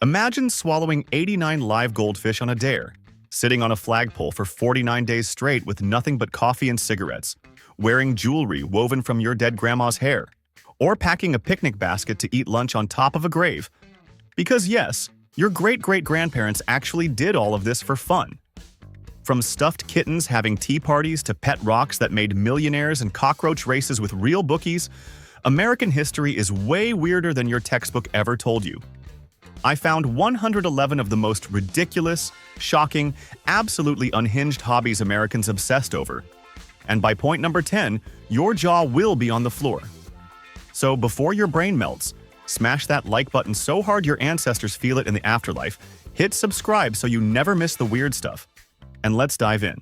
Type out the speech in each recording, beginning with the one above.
Imagine swallowing 89 live goldfish on a dare, sitting on a flagpole for 49 days straight with nothing but coffee and cigarettes, wearing jewelry woven from your dead grandma's hair, or packing a picnic basket to eat lunch on top of a grave. Because yes, your great-great-grandparents actually did all of this for fun. From stuffed kittens having tea parties to pet rocks that made millionaires and cockroach races with real bookies, American history is way weirder than your textbook ever told you. I found 111 of the most ridiculous, shocking, absolutely unhinged hobbies Americans obsessed over. And by point number 10, your jaw will be on the floor. So before your brain melts, smash that like button so hard your ancestors feel it in the afterlife, hit subscribe so you never miss the weird stuff. And let's dive in.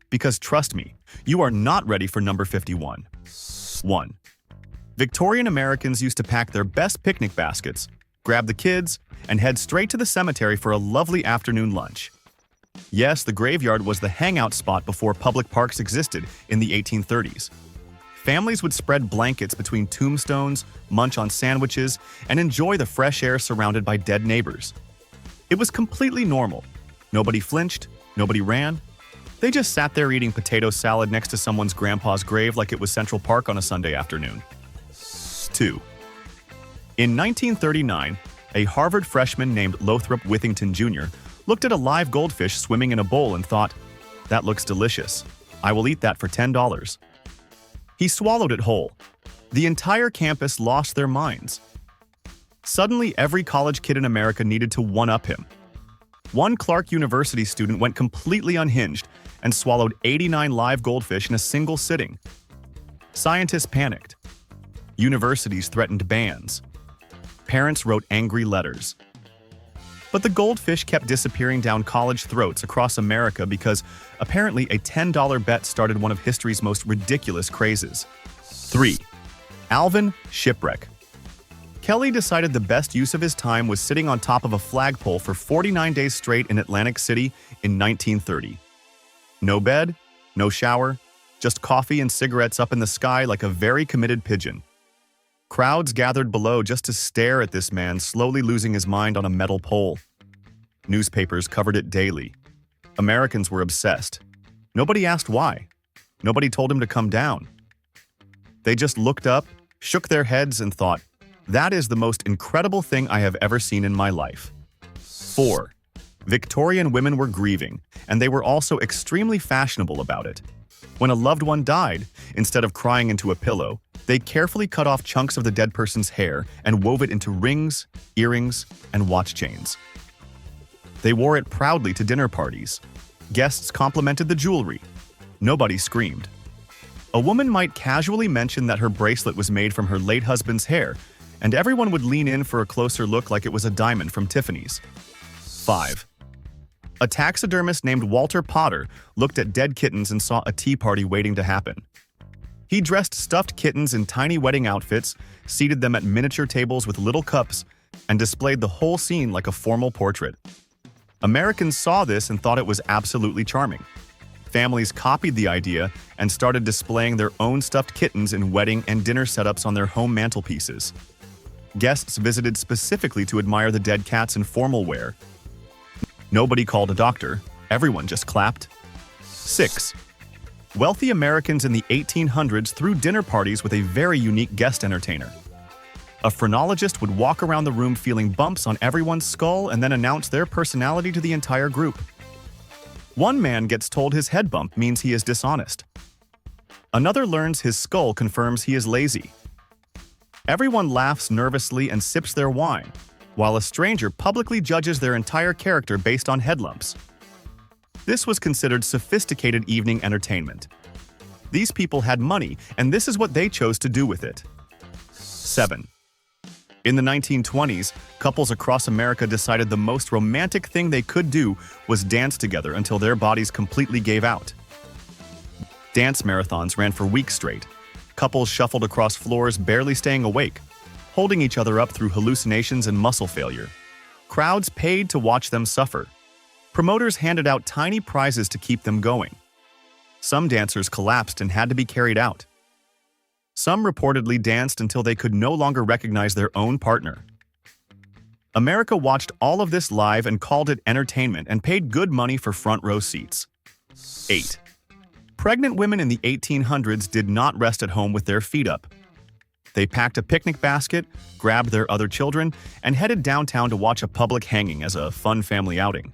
Because trust me, you are not ready for number 51. 1. Victorian Americans used to pack their best picnic baskets, grab the kids, and head straight to the cemetery for a lovely afternoon lunch. Yes, the graveyard was the hangout spot before public parks existed in the 1830s. Families would spread blankets between tombstones, munch on sandwiches, and enjoy the fresh air surrounded by dead neighbors. It was completely normal. Nobody flinched, nobody ran. They just sat there eating potato salad next to someone's grandpa's grave like it was Central Park on a Sunday afternoon. 2. In 1939, a Harvard freshman named Lothrop Withington Jr. looked at a live goldfish swimming in a bowl and thought, "That looks delicious. I will eat that for $10." He swallowed it whole. The entire campus lost their minds. Suddenly, every college kid in America needed to one-up him. One Clark University student went completely unhinged and swallowed 89 live goldfish in a single sitting. Scientists panicked. Universities threatened bans. Parents wrote angry letters. But the goldfish kept disappearing down college throats across America because apparently a $10 bet started one of history's most ridiculous crazes. 3. Alvin Shipwreck. Kelly decided the best use of his time was sitting on top of a flagpole for 49 days straight in Atlantic City in 1930. No bed, no shower, just coffee and cigarettes up in the sky like a very committed pigeon. Crowds gathered below just to stare at this man slowly losing his mind on a metal pole. Newspapers covered it daily. Americans were obsessed. Nobody asked why. Nobody told him to come down. They just looked up, shook their heads, and thought, "That is the most incredible thing I have ever seen in my life." 4. Victorian women were grieving, and they were also extremely fashionable about it. When a loved one died, instead of crying into a pillow, they carefully cut off chunks of the dead person's hair and wove it into rings, earrings, and watch chains. They wore it proudly to dinner parties. Guests complimented the jewelry. Nobody screamed. A woman might casually mention that her bracelet was made from her late husband's hair, and everyone would lean in for a closer look like it was a diamond from Tiffany's. 5. A taxidermist named Walter Potter looked at dead kittens and saw a tea party waiting to happen. He dressed stuffed kittens in tiny wedding outfits, seated them at miniature tables with little cups, and displayed the whole scene like a formal portrait. Americans saw this and thought it was absolutely charming. Families copied the idea and started displaying their own stuffed kittens in wedding and dinner setups on their home mantelpieces. Guests visited specifically to admire the dead cats in formal wear. Nobody called a doctor. Everyone just clapped. 6. Wealthy Americans in the 1800s threw dinner parties with a very unique guest entertainer. A phrenologist would walk around the room feeling bumps on everyone's skull and then announce their personality to the entire group. One man gets told his head bump means he is dishonest. Another learns his skull confirms he is lazy. Everyone laughs nervously and sips their wine, while a stranger publicly judges their entire character based on head lumps. This was considered sophisticated evening entertainment. These people had money, and this is what they chose to do with it. 7. In the 1920s, couples across America decided the most romantic thing they could do was dance together until their bodies completely gave out. Dance marathons ran for weeks straight. Couples shuffled across floors, barely staying awake, holding each other up through hallucinations and muscle failure. Crowds paid to watch them suffer. Promoters handed out tiny prizes to keep them going. Some dancers collapsed and had to be carried out. Some reportedly danced until they could no longer recognize their own partner. America watched all of this live and called it entertainment and paid good money for front row seats. 8. Pregnant women in the 1800s did not rest at home with their feet up. They packed a picnic basket, grabbed their other children, and headed downtown to watch a public hanging as a fun family outing.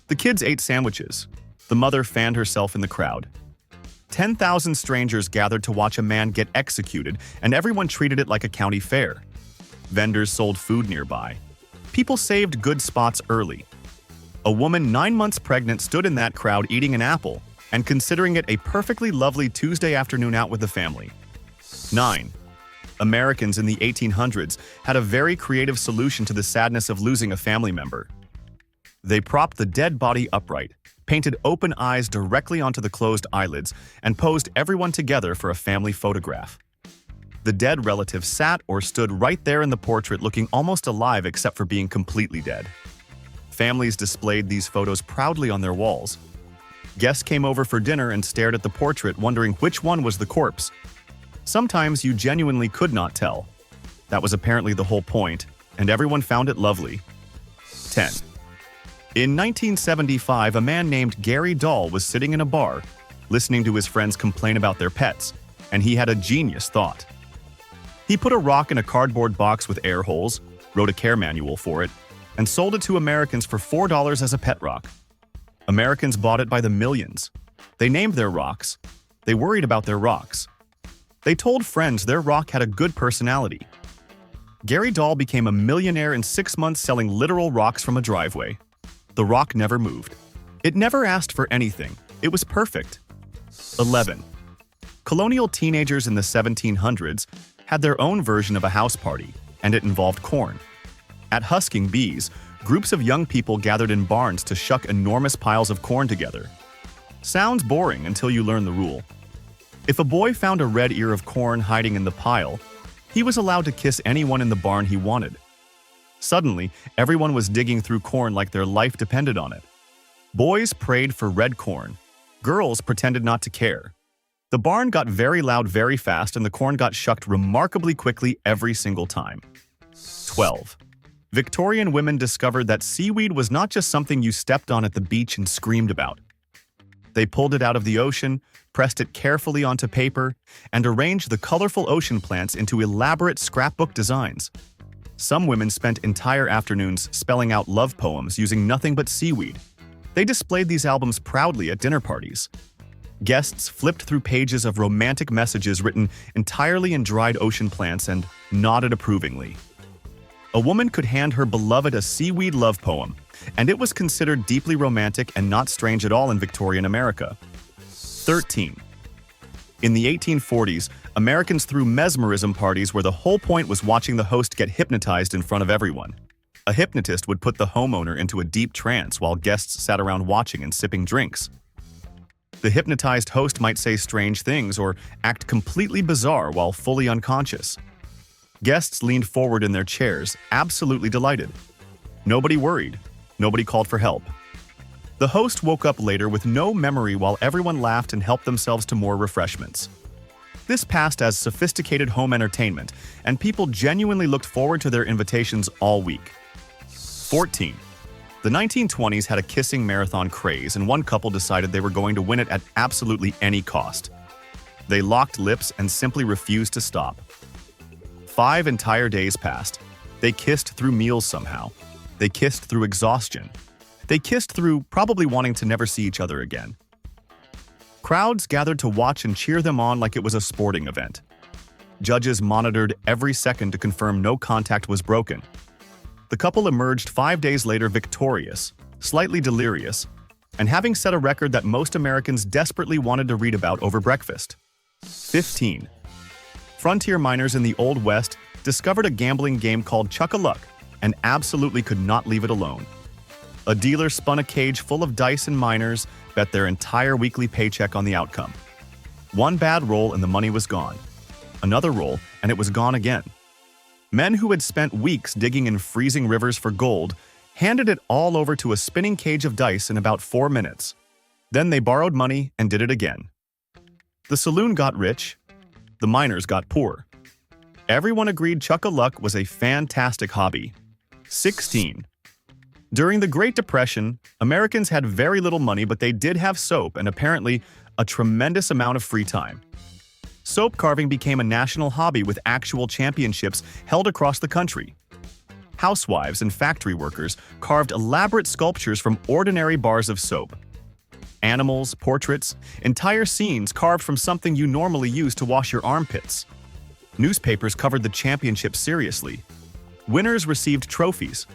The kids ate sandwiches. The mother fanned herself in the crowd. 10,000 strangers gathered to watch a man get executed, and everyone treated it like a county fair. Vendors sold food nearby. People saved good spots early. A woman 9 months pregnant stood in that crowd eating an apple and considering it a perfectly lovely Tuesday afternoon out with the family. 9. Americans in the 1800s had a very creative solution to the sadness of losing a family member. They propped the dead body upright, painted open eyes directly onto the closed eyelids, and posed everyone together for a family photograph. The dead relative sat or stood right there in the portrait looking almost alive except for being completely dead. Families displayed these photos proudly on their walls. Guests came over for dinner and stared at the portrait wondering which one was the corpse. Sometimes you genuinely could not tell. That was apparently the whole point, and everyone found it lovely. 10. In 1975, a man named Gary Dahl was sitting in a bar, listening to his friends complain about their pets, and he had a genius thought. He put a rock in a cardboard box with air holes, wrote a care manual for it, and sold it to Americans for $4 as a pet rock. Americans bought it by the millions. They named their rocks. They worried about their rocks. They told friends their rock had a good personality. Gary Dahl became a millionaire in 6 months selling literal rocks from a driveway. The rock never moved. It never asked for anything. It was perfect. 11. Colonial teenagers in the 1700s had their own version of a house party, and it involved corn. At Husking bees, groups of young people gathered in barns to shuck enormous piles of corn together. Sounds boring until you learn the rule. If a boy found a red ear of corn hiding in the pile, he was allowed to kiss anyone in the barn he wanted. Suddenly, everyone was digging through corn like their life depended on it. Boys prayed for red corn. Girls pretended not to care. The barn got very loud very fast and the corn got shucked remarkably quickly every single time. 12. Victorian women discovered that seaweed was not just something you stepped on at the beach and screamed about. They pulled it out of the ocean, pressed it carefully onto paper, and arranged the colorful ocean plants into elaborate scrapbook designs. Some women spent entire afternoons spelling out love poems using nothing but seaweed. They displayed these albums proudly at dinner parties. Guests flipped through pages of romantic messages written entirely in dried ocean plants and nodded approvingly. A woman could hand her beloved a seaweed love poem, and it was considered deeply romantic and not strange at all in Victorian America. 13. In the 1840s, Americans threw mesmerism parties where the whole point was watching the host get hypnotized in front of everyone. A hypnotist would put the homeowner into a deep trance while guests sat around watching and sipping drinks. The hypnotized host might say strange things or act completely bizarre while fully unconscious. Guests leaned forward in their chairs, absolutely delighted. Nobody worried. Nobody called for help. The host woke up later with no memory while everyone laughed and helped themselves to more refreshments. This passed as sophisticated home entertainment, and people genuinely looked forward to their invitations all week. 14. The 1920s had a kissing marathon craze, and one couple decided they were going to win it at absolutely any cost. They locked lips and simply refused to stop. 5 entire days passed. They kissed through meals somehow. They kissed through exhaustion. They kissed through probably wanting to never see each other again. Crowds gathered to watch and cheer them on like it was a sporting event. Judges monitored every second to confirm no contact was broken. The couple emerged 5 days later victorious, slightly delirious, and having set a record that most Americans desperately wanted to read about over breakfast. 15. Frontier miners in the Old West discovered a gambling game called Chuck-a-Luck and absolutely could not leave it alone. A dealer spun a cage full of dice and miners bet their entire weekly paycheck on the outcome. One bad roll and the money was gone. Another roll and it was gone again. Men who had spent weeks digging in freezing rivers for gold handed it all over to a spinning cage of dice in about 4 minutes. Then they borrowed money and did it again. The saloon got rich. The miners got poor. Everyone agreed Chuck-a-Luck was a fantastic hobby. 16. During the Great Depression, Americans had very little money, but they did have soap and apparently a tremendous amount of free time. Soap carving became a national hobby with actual championships held across the country. Housewives and factory workers carved elaborate sculptures from ordinary bars of soap. Animals, portraits, entire scenes carved from something you normally use to wash your armpits. Newspapers covered the championship seriously. Winners received trophies.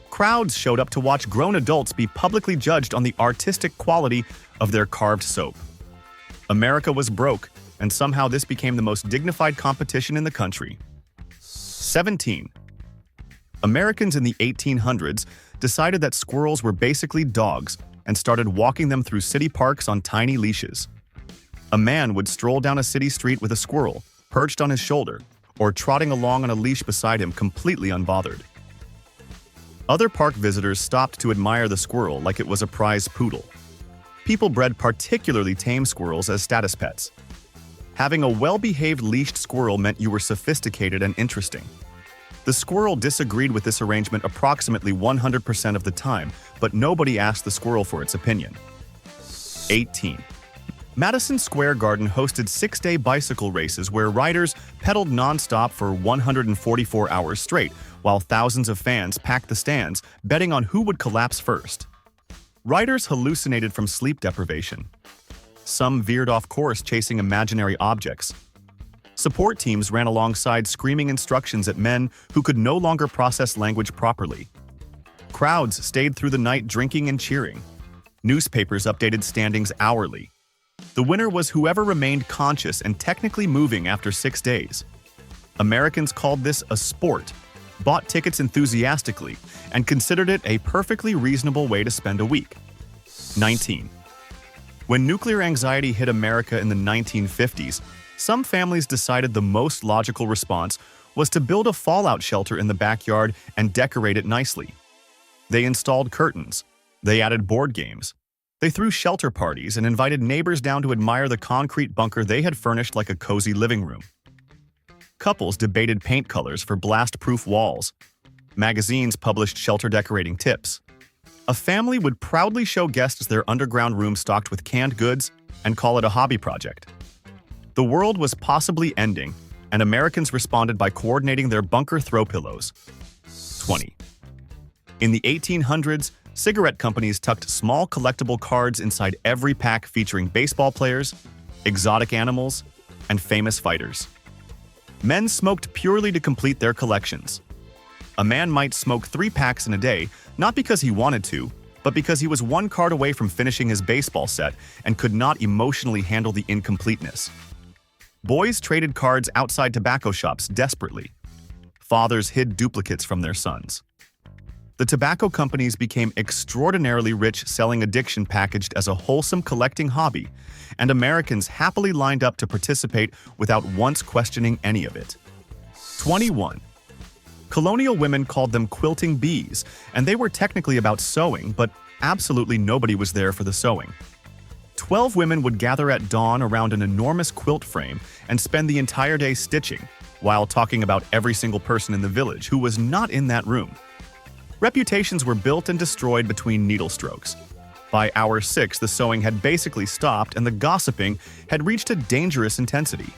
Crowds showed up to watch grown adults be publicly judged on the artistic quality of their carved soap. America was broke, and somehow this became the most dignified competition in the country. 17. Americans in the 1800s decided that squirrels were basically dogs and started walking them through city parks on tiny leashes. A man would stroll down a city street with a squirrel perched on his shoulder or trotting along on a leash beside him completely unbothered. Other park visitors stopped to admire the squirrel like it was a prize poodle. People bred particularly tame squirrels as status pets. Having a well-behaved leashed squirrel meant you were sophisticated and interesting. The squirrel disagreed with this arrangement approximately 100% of the time, but nobody asked the squirrel for its opinion. 18. Madison Square Garden hosted 6-day bicycle races where riders pedaled non-stop for 144 hours straight, while thousands of fans packed the stands, betting on who would collapse first. Riders hallucinated from sleep deprivation. Some veered off course chasing imaginary objects. Support teams ran alongside screaming instructions at men who could no longer process language properly. Crowds stayed through the night drinking and cheering. Newspapers updated standings hourly. The winner was whoever remained conscious and technically moving after 6 days. Americans called this a sport, bought tickets enthusiastically, and considered it a perfectly reasonable way to spend a week. 19. When nuclear anxiety hit America in the 1950s, some families decided the most logical response was to build a fallout shelter in the backyard and decorate it nicely. They installed curtains. They added board games. They threw shelter parties and invited neighbors down to admire the concrete bunker they had furnished like a cozy living room. Couples debated paint colors for blast-proof walls. Magazines published shelter decorating tips. A family would proudly show guests their underground room stocked with canned goods and call it a hobby project. The world was possibly ending, and Americans responded by coordinating their bunker throw pillows. 20. In the 1800s, cigarette companies tucked small collectible cards inside every pack featuring baseball players, exotic animals, and famous fighters. Men smoked purely to complete their collections. A man might smoke 3 packs in a day, not because he wanted to, but because he was 1 card away from finishing his baseball set and could not emotionally handle the incompleteness. Boys traded cards outside tobacco shops desperately. Fathers hid duplicates from their sons. The tobacco companies became extraordinarily rich selling addiction packaged as a wholesome collecting hobby, and Americans happily lined up to participate without once questioning any of it. 21. Colonial women called them quilting bees, and they were technically about sewing, but absolutely nobody was there for the sewing. 12 women would gather at dawn around an enormous quilt frame and spend the entire day stitching, while talking about every single person in the village who was not in that room. Reputations were built and destroyed between needle strokes. By hour 6, the sewing had basically stopped and the gossiping had reached a dangerous intensity.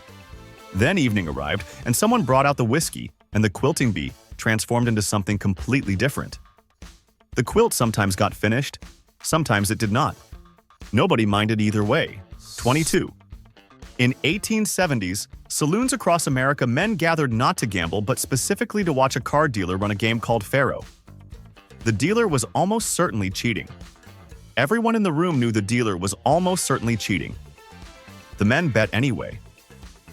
Then evening arrived and someone brought out the whiskey, and the quilting bee transformed into something completely different. The quilt sometimes got finished, sometimes it did not. Nobody minded either way. 22. In 1870s, saloons across America, men gathered not to gamble but specifically to watch a card dealer run a game called Faro. The dealer was almost certainly cheating. Everyone in the room knew the dealer was almost certainly cheating. The men bet anyway.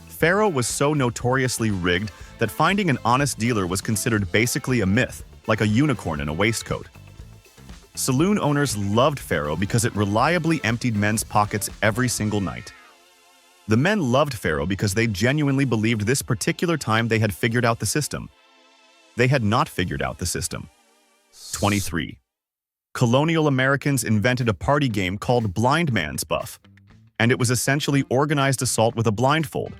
Faro was so notoriously rigged that finding an honest dealer was considered basically a myth, like a unicorn in a waistcoat. Saloon owners loved Faro because it reliably emptied men's pockets every single night. The men loved Faro because they genuinely believed this particular time they had figured out the system. They had not figured out the system. 23. Colonial Americans invented a party game called Blind Man's Buff, and it was essentially organized assault with a blindfold.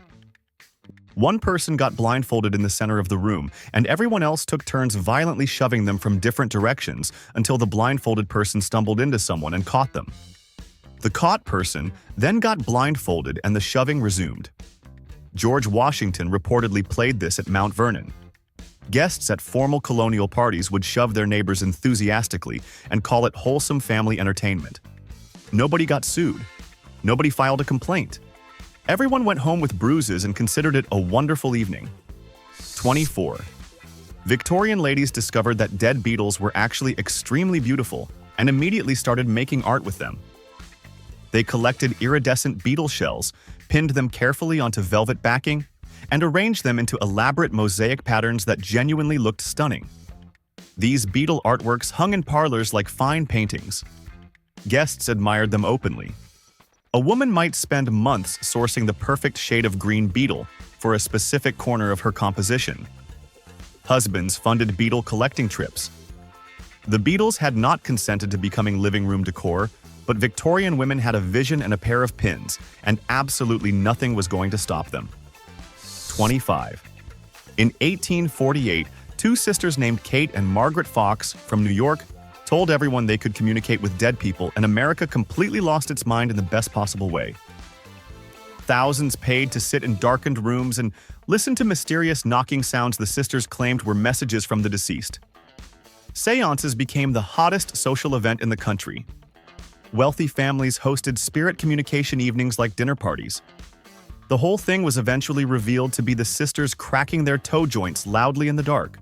One person got blindfolded in the center of the room, and everyone else took turns violently shoving them from different directions until the blindfolded person stumbled into someone and caught them. The caught person then got blindfolded and the shoving resumed. George Washington reportedly played this at Mount Vernon. Guests at formal colonial parties would shove their neighbors enthusiastically and call it wholesome family entertainment. Nobody got sued. Nobody filed a complaint. Everyone went home with bruises and considered it a wonderful evening. 24. Victorian ladies discovered that dead beetles were actually extremely beautiful and immediately started making art with them. They collected iridescent beetle shells, pinned them carefully onto velvet backing, and arranged them into elaborate mosaic patterns that genuinely looked stunning. These beetle artworks hung in parlors like fine paintings. Guests admired them openly. A woman might spend months sourcing the perfect shade of green beetle for a specific corner of her composition. Husbands funded beetle collecting trips. The beetles had not consented to becoming living room decor, but Victorian women had a vision and a pair of pins, and absolutely nothing was going to stop them. 25. In 1848, two sisters named Kate and Margaret Fox from New York told everyone they could communicate with dead people, and America completely lost its mind in the best possible way. Thousands paid to sit in darkened rooms and listen to mysterious knocking sounds the sisters claimed were messages from the deceased. Seances became the hottest social event in the country. Wealthy families hosted spirit communication evenings like dinner parties. The whole thing was eventually revealed to be the sisters cracking their toe joints loudly in the dark.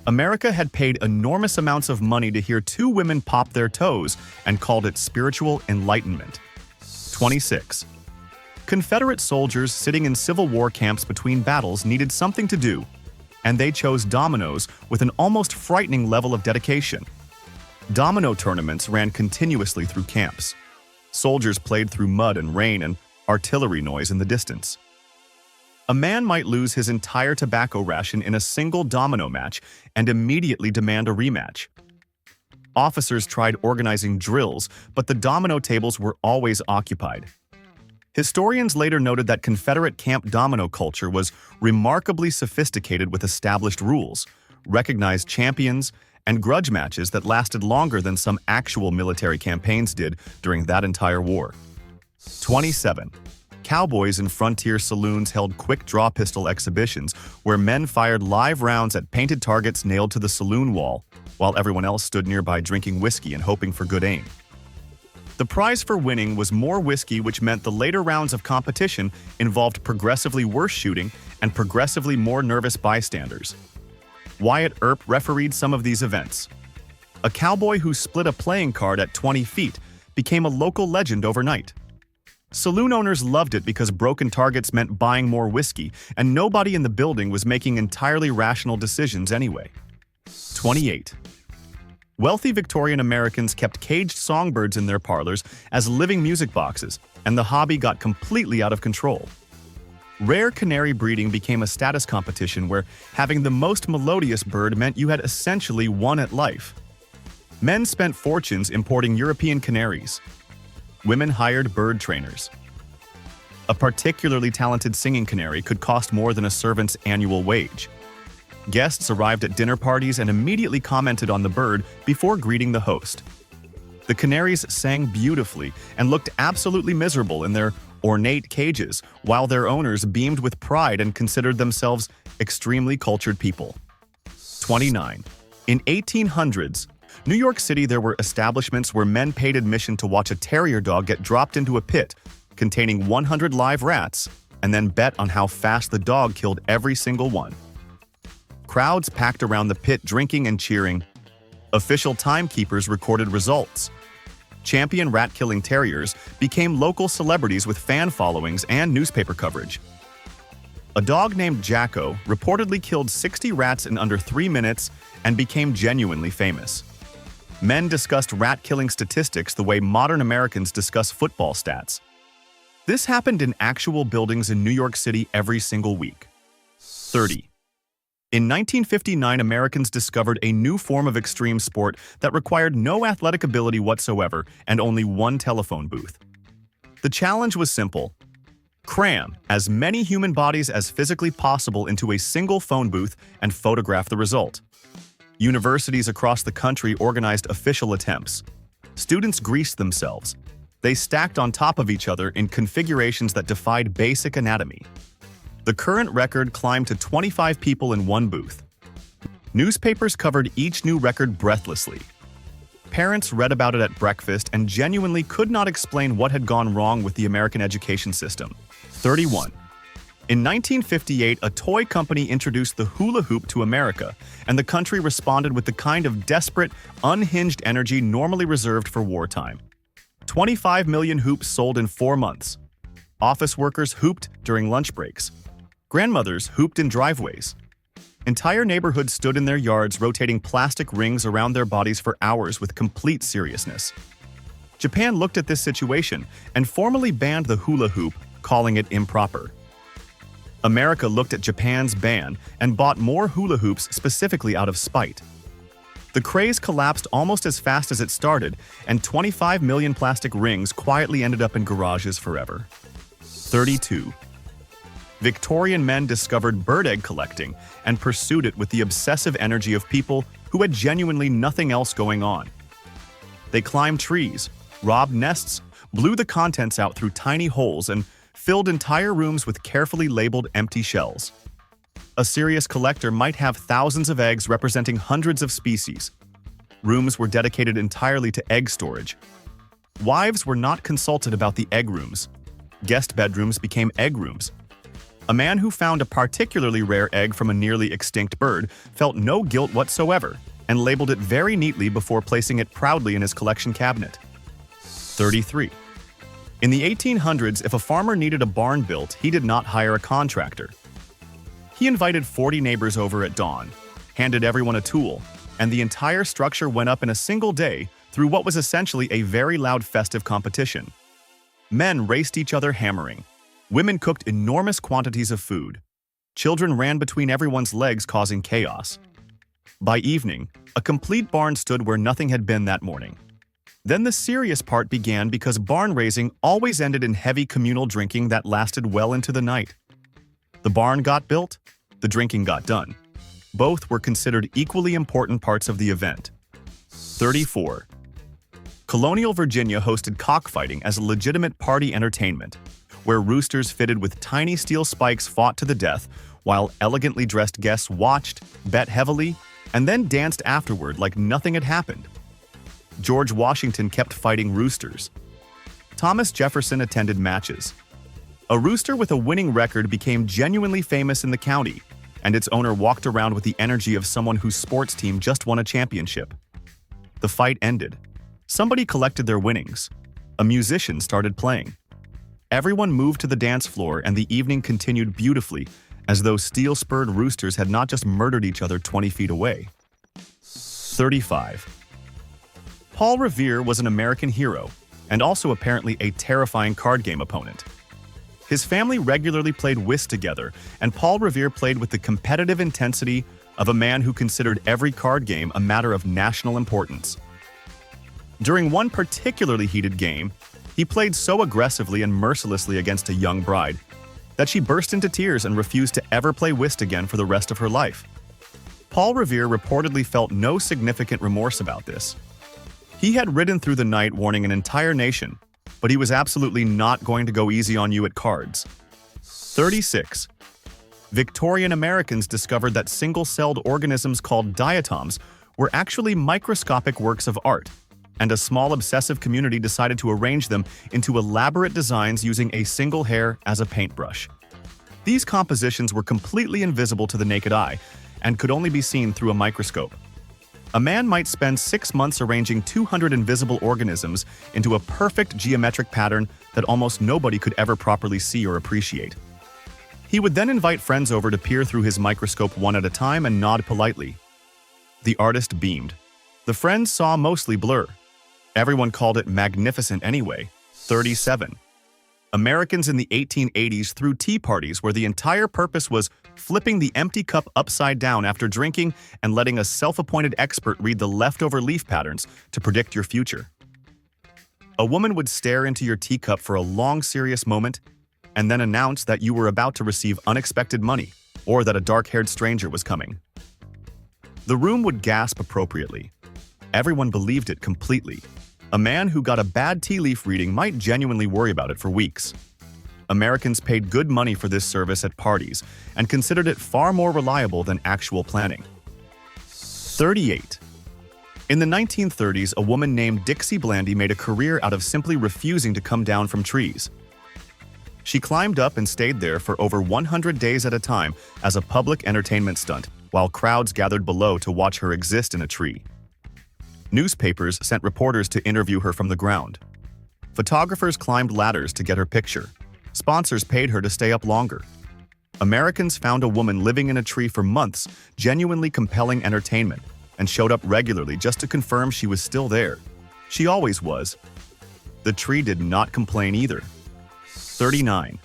America had paid enormous amounts of money to hear two women pop their toes and called it spiritual enlightenment. 26. Confederate soldiers sitting in Civil War camps between battles needed something to do, and they chose dominoes with an almost frightening level of dedication. Domino tournaments ran continuously through camps. Soldiers played through mud and rain and artillery noise in the distance. A man might lose his entire tobacco ration in a single domino match and immediately demand a rematch. Officers tried organizing drills, but the domino tables were always occupied. Historians later noted that Confederate camp domino culture was remarkably sophisticated with established rules, recognized champions, and grudge matches that lasted longer than some actual military campaigns did during that entire war. 27. Cowboys in frontier saloons held quick-draw pistol exhibitions where men fired live rounds at painted targets nailed to the saloon wall, while everyone else stood nearby drinking whiskey and hoping for good aim. The prize for winning was more whiskey, which meant the later rounds of competition involved progressively worse shooting and progressively more nervous bystanders. Wyatt Earp refereed some of these events. A cowboy who split a playing card at 20 feet became a local legend overnight. Saloon owners loved it because broken targets meant buying more whiskey, and nobody in the building was making entirely rational decisions anyway. 28. Wealthy Victorian Americans kept caged songbirds in their parlors as living music boxes, and the hobby got completely out of control. Rare canary breeding became a status competition where having the most melodious bird meant you had essentially won at life. Men spent fortunes importing European canaries. Women hired bird trainers. A particularly talented singing canary could cost more than a servant's annual wage. Guests arrived at dinner parties and immediately commented on the bird before greeting the host. The canaries sang beautifully and looked absolutely miserable in their ornate cages, while their owners beamed with pride and considered themselves extremely cultured people. 29. In 1800s, New York City, there were establishments where men paid admission to watch a terrier dog get dropped into a pit containing 100 live rats and then bet on how fast the dog killed every single one. Crowds packed around the pit drinking and cheering. Official timekeepers recorded results. Champion rat-killing terriers became local celebrities with fan followings and newspaper coverage. A dog named Jacko reportedly killed 60 rats in under 3 minutes and became genuinely famous. Men discussed rat-killing statistics the way modern Americans discuss football stats. This happened in actual buildings in New York City every single week. 30. In 1959, Americans discovered a new form of extreme sport that required no athletic ability whatsoever and only one telephone booth. The challenge was simple. Cram as many human bodies as physically possible into a single phone booth and photograph the result. Universities across the country organized official attempts. Students greased themselves. They stacked on top of each other in configurations that defied basic anatomy. The current record climbed to 25 people in one booth. Newspapers covered each new record breathlessly. Parents read about it at breakfast and genuinely could not explain what had gone wrong with the American education system. 31. In 1958, a toy company introduced the hula hoop to America, and the country responded with the kind of desperate, unhinged energy normally reserved for wartime. 25 million hoops sold in 4 months. Office workers hooped during lunch breaks. Grandmothers hooped in driveways. Entire neighborhoods stood in their yards rotating plastic rings around their bodies for hours with complete seriousness. Japan looked at this situation and formally banned the hula hoop, calling it improper. America looked at Japan's ban and bought more hula hoops specifically out of spite. The craze collapsed almost as fast as it started, and 25 million plastic rings quietly ended up in garages forever. 32. Victorian men discovered bird egg collecting and pursued it with the obsessive energy of people who had genuinely nothing else going on. They climbed trees, robbed nests, blew the contents out through tiny holes, and filled entire rooms with carefully labeled empty shells. A serious collector might have thousands of eggs representing hundreds of species. Rooms were dedicated entirely to egg storage. Wives were not consulted about the egg rooms. Guest bedrooms became egg rooms. A man who found a particularly rare egg from a nearly extinct bird felt no guilt whatsoever and labeled it very neatly before placing it proudly in his collection cabinet. 33. In the 1800s, if a farmer needed a barn built, he did not hire a contractor. He invited 40 neighbors over at dawn, handed everyone a tool, and the entire structure went up in a single day through what was essentially a very loud festive competition. Men raced each other hammering. Women cooked enormous quantities of food. Children ran between everyone's legs, causing chaos. By evening, a complete barn stood where nothing had been that morning. Then the serious part began because barn raising always ended in heavy communal drinking that lasted well into the night. The barn got built, the drinking got done. Both were considered equally important parts of the event. 34. Colonial Virginia hosted cockfighting as a legitimate party entertainment, where roosters fitted with tiny steel spikes fought to the death, while elegantly dressed guests watched, bet heavily, and then danced afterward like nothing had happened. George Washington kept fighting roosters. Thomas Jefferson attended matches. A rooster with a winning record became genuinely famous in the county, and its owner walked around with the energy of someone whose sports team just won a championship. The fight ended. Somebody collected their winnings. A musician started playing. Everyone moved to the dance floor, and the evening continued beautifully, as though steel-spurred roosters had not just murdered each other 20 feet away. 35. Paul Revere was an American hero, and also apparently a terrifying card game opponent. His family regularly played whist together, and Paul Revere played with the competitive intensity of a man who considered every card game a matter of national importance. During one particularly heated game, he played so aggressively and mercilessly against a young bride that she burst into tears and refused to ever play whist again for the rest of her life. Paul Revere reportedly felt no significant remorse about this. He had ridden through the night warning an entire nation, but he was absolutely not going to go easy on you at cards. 36. Victorian Americans discovered that single-celled organisms called diatoms were actually microscopic works of art, and a small obsessive community decided to arrange them into elaborate designs using a single hair as a paintbrush. These compositions were completely invisible to the naked eye and could only be seen through a microscope. A man might spend 6 months arranging 200 invisible organisms into a perfect geometric pattern that almost nobody could ever properly see or appreciate. He would then invite friends over to peer through his microscope one at a time and nod politely. The artist beamed. The friends saw mostly blur. Everyone called it magnificent anyway. 37. Americans in the 1880s threw tea parties where the entire purpose was flipping the empty cup upside down after drinking and letting a self-appointed expert read the leftover leaf patterns to predict your future. A woman would stare into your teacup for a long, serious moment and then announce that you were about to receive unexpected money or that a dark-haired stranger was coming. The room would gasp appropriately. Everyone believed it completely. A man who got a bad tea leaf reading might genuinely worry about it for weeks. Americans paid good money for this service at parties and considered it far more reliable than actual planning. 38. In the 1930s, a woman named Dixie Blandy made a career out of simply refusing to come down from trees. She climbed up and stayed there for over 100 days at a time as a public entertainment stunt, while crowds gathered below to watch her exist in a tree. Newspapers sent reporters to interview her from the ground. Photographers climbed ladders to get her picture. Sponsors paid her to stay up longer. Americans found a woman living in a tree for months genuinely compelling entertainment and showed up regularly just to confirm she was still there. She always was. The tree did not complain either. 39.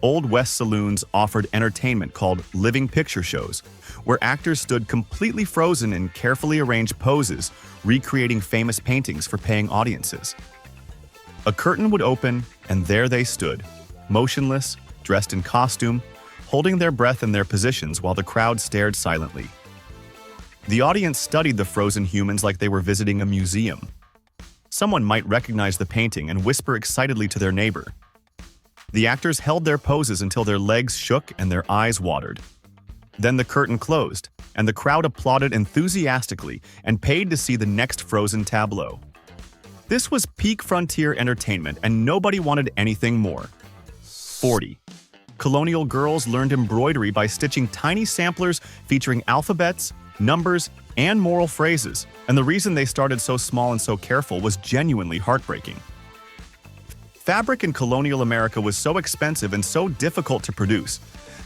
Old West saloons offered entertainment called living picture shows, where actors stood completely frozen in carefully arranged poses, recreating famous paintings for paying audiences. A curtain would open, and there they stood, motionless, dressed in costume, holding their breath in their positions while the crowd stared silently. The audience studied the frozen humans like they were visiting a museum. Someone might recognize the painting and whisper excitedly to their neighbor. The actors held their poses until their legs shook and their eyes watered. Then the curtain closed, and the crowd applauded enthusiastically and paid to see the next frozen tableau. This was peak frontier entertainment, and nobody wanted anything more. 40. Colonial girls learned embroidery by stitching tiny samplers featuring alphabets, numbers, and moral phrases, and the reason they started so small and so careful was genuinely heartbreaking. Fabric in colonial America was so expensive and so difficult to produce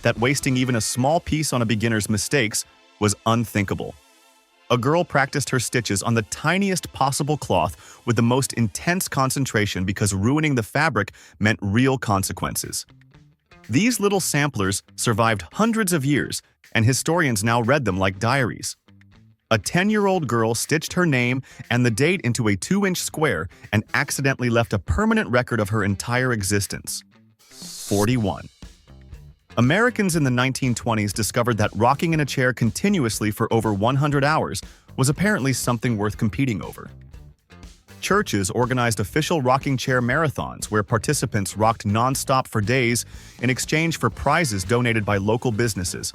that wasting even a small piece on a beginner's mistakes was unthinkable. A girl practiced her stitches on the tiniest possible cloth with the most intense concentration because ruining the fabric meant real consequences. These little samplers survived hundreds of years, and historians now read them like diaries. A 10-year-old girl stitched her name and the date into a 2-inch square and accidentally left a permanent record of her entire existence. 41. Americans in the 1920s discovered that rocking in a chair continuously for over 100 hours was apparently something worth competing over. Churches organized official rocking chair marathons where participants rocked non-stop for days in exchange for prizes donated by local businesses.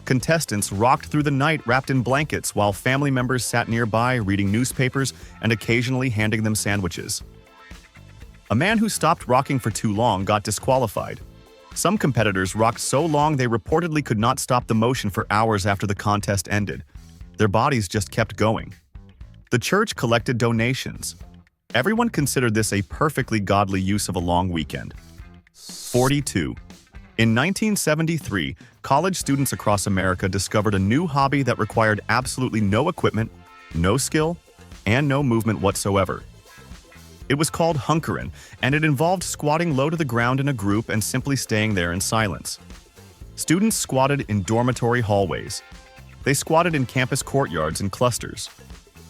Contestants rocked through the night wrapped in blankets while family members sat nearby reading newspapers and occasionally handing them sandwiches. A man who stopped rocking for too long got disqualified. Some competitors rocked so long they reportedly could not stop the motion for hours after the contest ended. Their bodies just kept going. The church collected donations. Everyone considered this a perfectly godly use of a long weekend. 42. In 1973, college students across America discovered a new hobby that required absolutely no equipment, no skill, and no movement whatsoever. It was called hunkering, and it involved squatting low to the ground in a group and simply staying there in silence. Students squatted in dormitory hallways. They squatted in campus courtyards in clusters.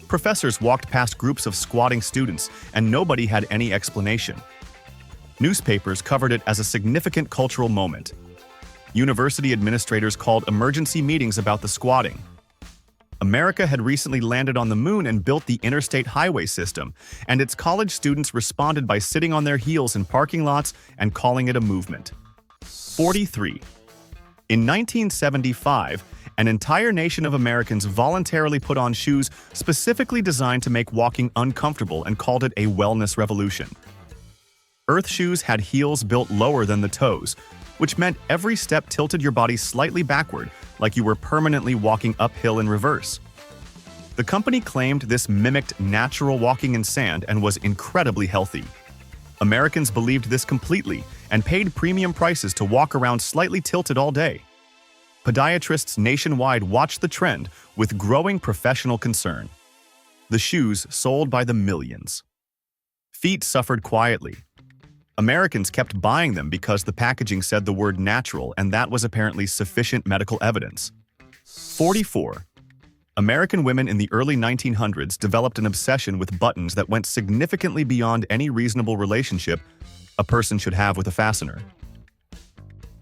Professors walked past groups of squatting students, and nobody had any explanation. Newspapers covered it as a significant cultural moment. University administrators called emergency meetings about the squatting. America had recently landed on the moon and built the interstate highway system, and its college students responded by sitting on their heels in parking lots and calling it a movement. 43. In 1975, an entire nation of Americans voluntarily put on shoes specifically designed to make walking uncomfortable and called it a wellness revolution. Earth shoes had heels built lower than the toes, which meant every step tilted your body slightly backward, like you were permanently walking uphill in reverse. The company claimed this mimicked natural walking in sand and was incredibly healthy. Americans believed this completely and paid premium prices to walk around slightly tilted all day. Podiatrists nationwide watched the trend with growing professional concern. The shoes sold by the millions. Feet suffered quietly. Americans kept buying them because the packaging said the word natural, and that was apparently sufficient medical evidence. 44. American women in the early 1900s developed an obsession with buttons that went significantly beyond any reasonable relationship a person should have with a fastener.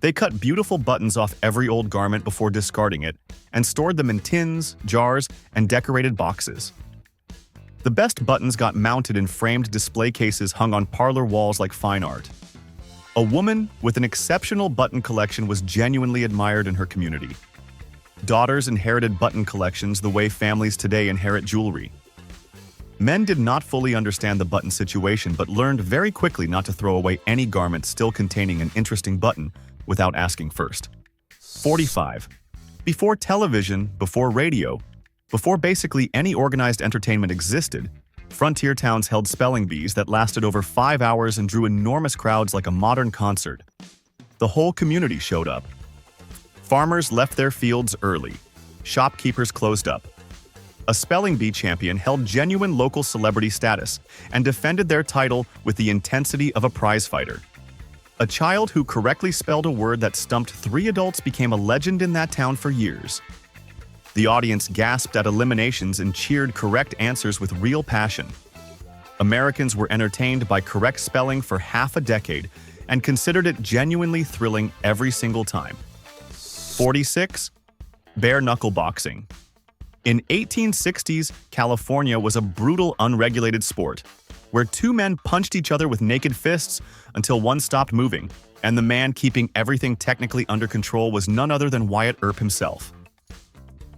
They cut beautiful buttons off every old garment before discarding it and stored them in tins, jars, and decorated boxes. The best buttons got mounted in framed display cases hung on parlor walls like fine art. A woman with an exceptional button collection was genuinely admired in her community. Daughters inherited button collections the way families today inherit jewelry. Men did not fully understand the button situation but learned very quickly not to throw away any garment still containing an interesting button without asking first. 45. Before television, before radio, before basically any organized entertainment existed, frontier towns held spelling bees that lasted over 5 hours and drew enormous crowds like a modern concert. The whole community showed up. Farmers left their fields early. Shopkeepers closed up. A spelling bee champion held genuine local celebrity status and defended their title with the intensity of a prize fighter. A child who correctly spelled a word that stumped 3 adults became a legend in that town for years. The audience gasped at eliminations and cheered correct answers with real passion. Americans were entertained by correct spelling for half a decade and considered it genuinely thrilling every single time. 46. Bare-knuckle boxing. In 1860s, California was a brutal, unregulated sport, where 2 men punched each other with naked fists until one stopped moving, and the man keeping everything technically under control was none other than Wyatt Earp himself.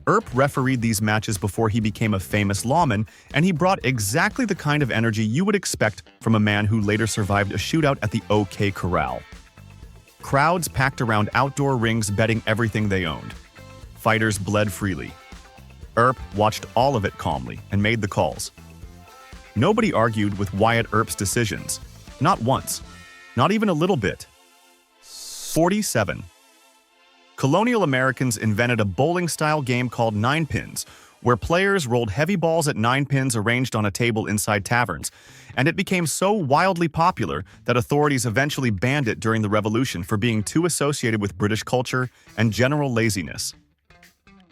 Earp refereed these matches before he became a famous lawman, and he brought exactly the kind of energy you would expect from a man who later survived a shootout at the OK Corral. Crowds packed around outdoor rings betting everything they owned. Fighters bled freely. Earp watched all of it calmly and made the calls. Nobody argued with Wyatt Earp's decisions. Not once. Not even a little bit. 47. Colonial Americans invented a bowling-style game called nine pins, where players rolled heavy balls at 9 pins arranged on a table inside taverns, and it became so wildly popular that authorities eventually banned it during the Revolution for being too associated with British culture and general laziness.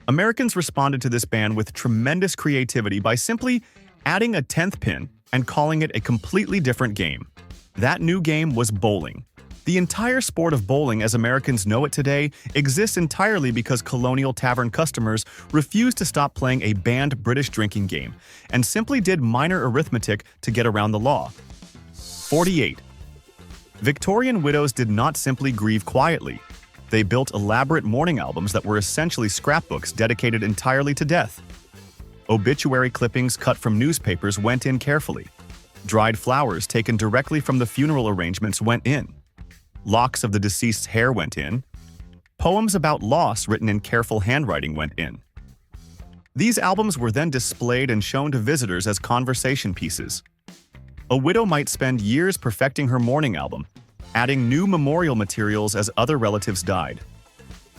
Americans responded to this ban with tremendous creativity by simply adding a 10th pin and calling it a completely different game. That new game was bowling. The entire sport of bowling, as Americans know it today, exists entirely because colonial tavern customers refused to stop playing a banned British drinking game and simply did minor arithmetic to get around the law. 48. Victorian widows did not simply grieve quietly. They built elaborate mourning albums that were essentially scrapbooks dedicated entirely to death. Obituary clippings cut from newspapers went in carefully. Dried flowers taken directly from the funeral arrangements went in. Locks of the deceased's hair went in. Poems about loss written in careful handwriting went in. These albums were then displayed and shown to visitors as conversation pieces. A widow might spend years perfecting her mourning album, adding new memorial materials as other relatives died.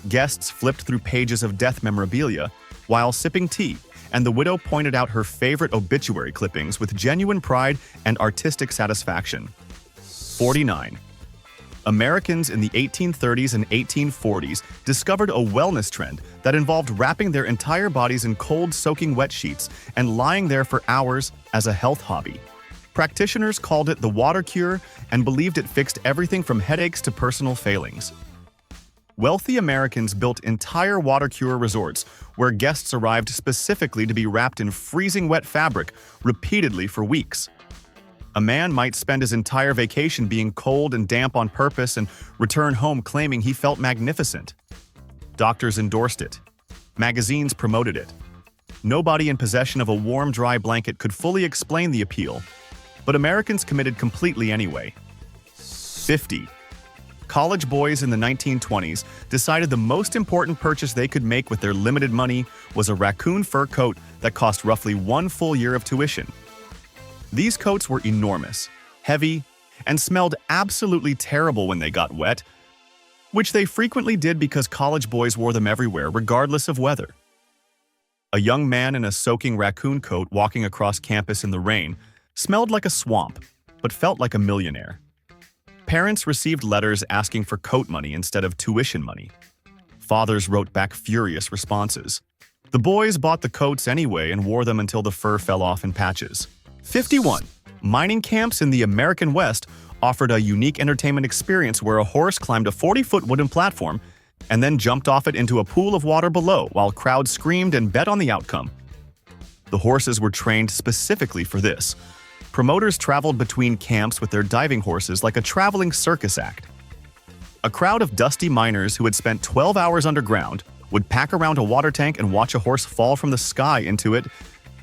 Guests flipped through pages of death memorabilia while sipping tea, and the widow pointed out her favorite obituary clippings with genuine pride and artistic satisfaction. 49. Americans in the 1830s and 1840s discovered a wellness trend that involved wrapping their entire bodies in cold, soaking wet sheets and lying there for hours as a health hobby. Practitioners called it the water cure and believed it fixed everything from headaches to personal failings. Wealthy Americans built entire water cure resorts where guests arrived specifically to be wrapped in freezing wet fabric repeatedly for weeks. A man might spend his entire vacation being cold and damp on purpose and return home claiming he felt magnificent. Doctors endorsed it. Magazines promoted it. Nobody in possession of a warm, dry blanket could fully explain the appeal, but Americans committed completely anyway. 50. College boys in the 1920s decided the most important purchase they could make with their limited money was a raccoon fur coat that cost roughly 1 full year of tuition. These coats were enormous, heavy, and smelled absolutely terrible when they got wet, which they frequently did because college boys wore them everywhere, regardless of weather. A young man in a soaking raccoon coat walking across campus in the rain smelled like a swamp, but felt like a millionaire. Parents received letters asking for coat money instead of tuition money. Fathers wrote back furious responses. The boys bought the coats anyway and wore them until the fur fell off in patches. 51. Mining camps in the American West offered a unique entertainment experience where a horse climbed a 40-foot wooden platform and then jumped off it into a pool of water below while crowds screamed and bet on the outcome. The horses were trained specifically for this. Promoters traveled between camps with their diving horses like a traveling circus act. A crowd of dusty miners who had spent 12 hours underground would pack around a water tank and watch a horse fall from the sky into it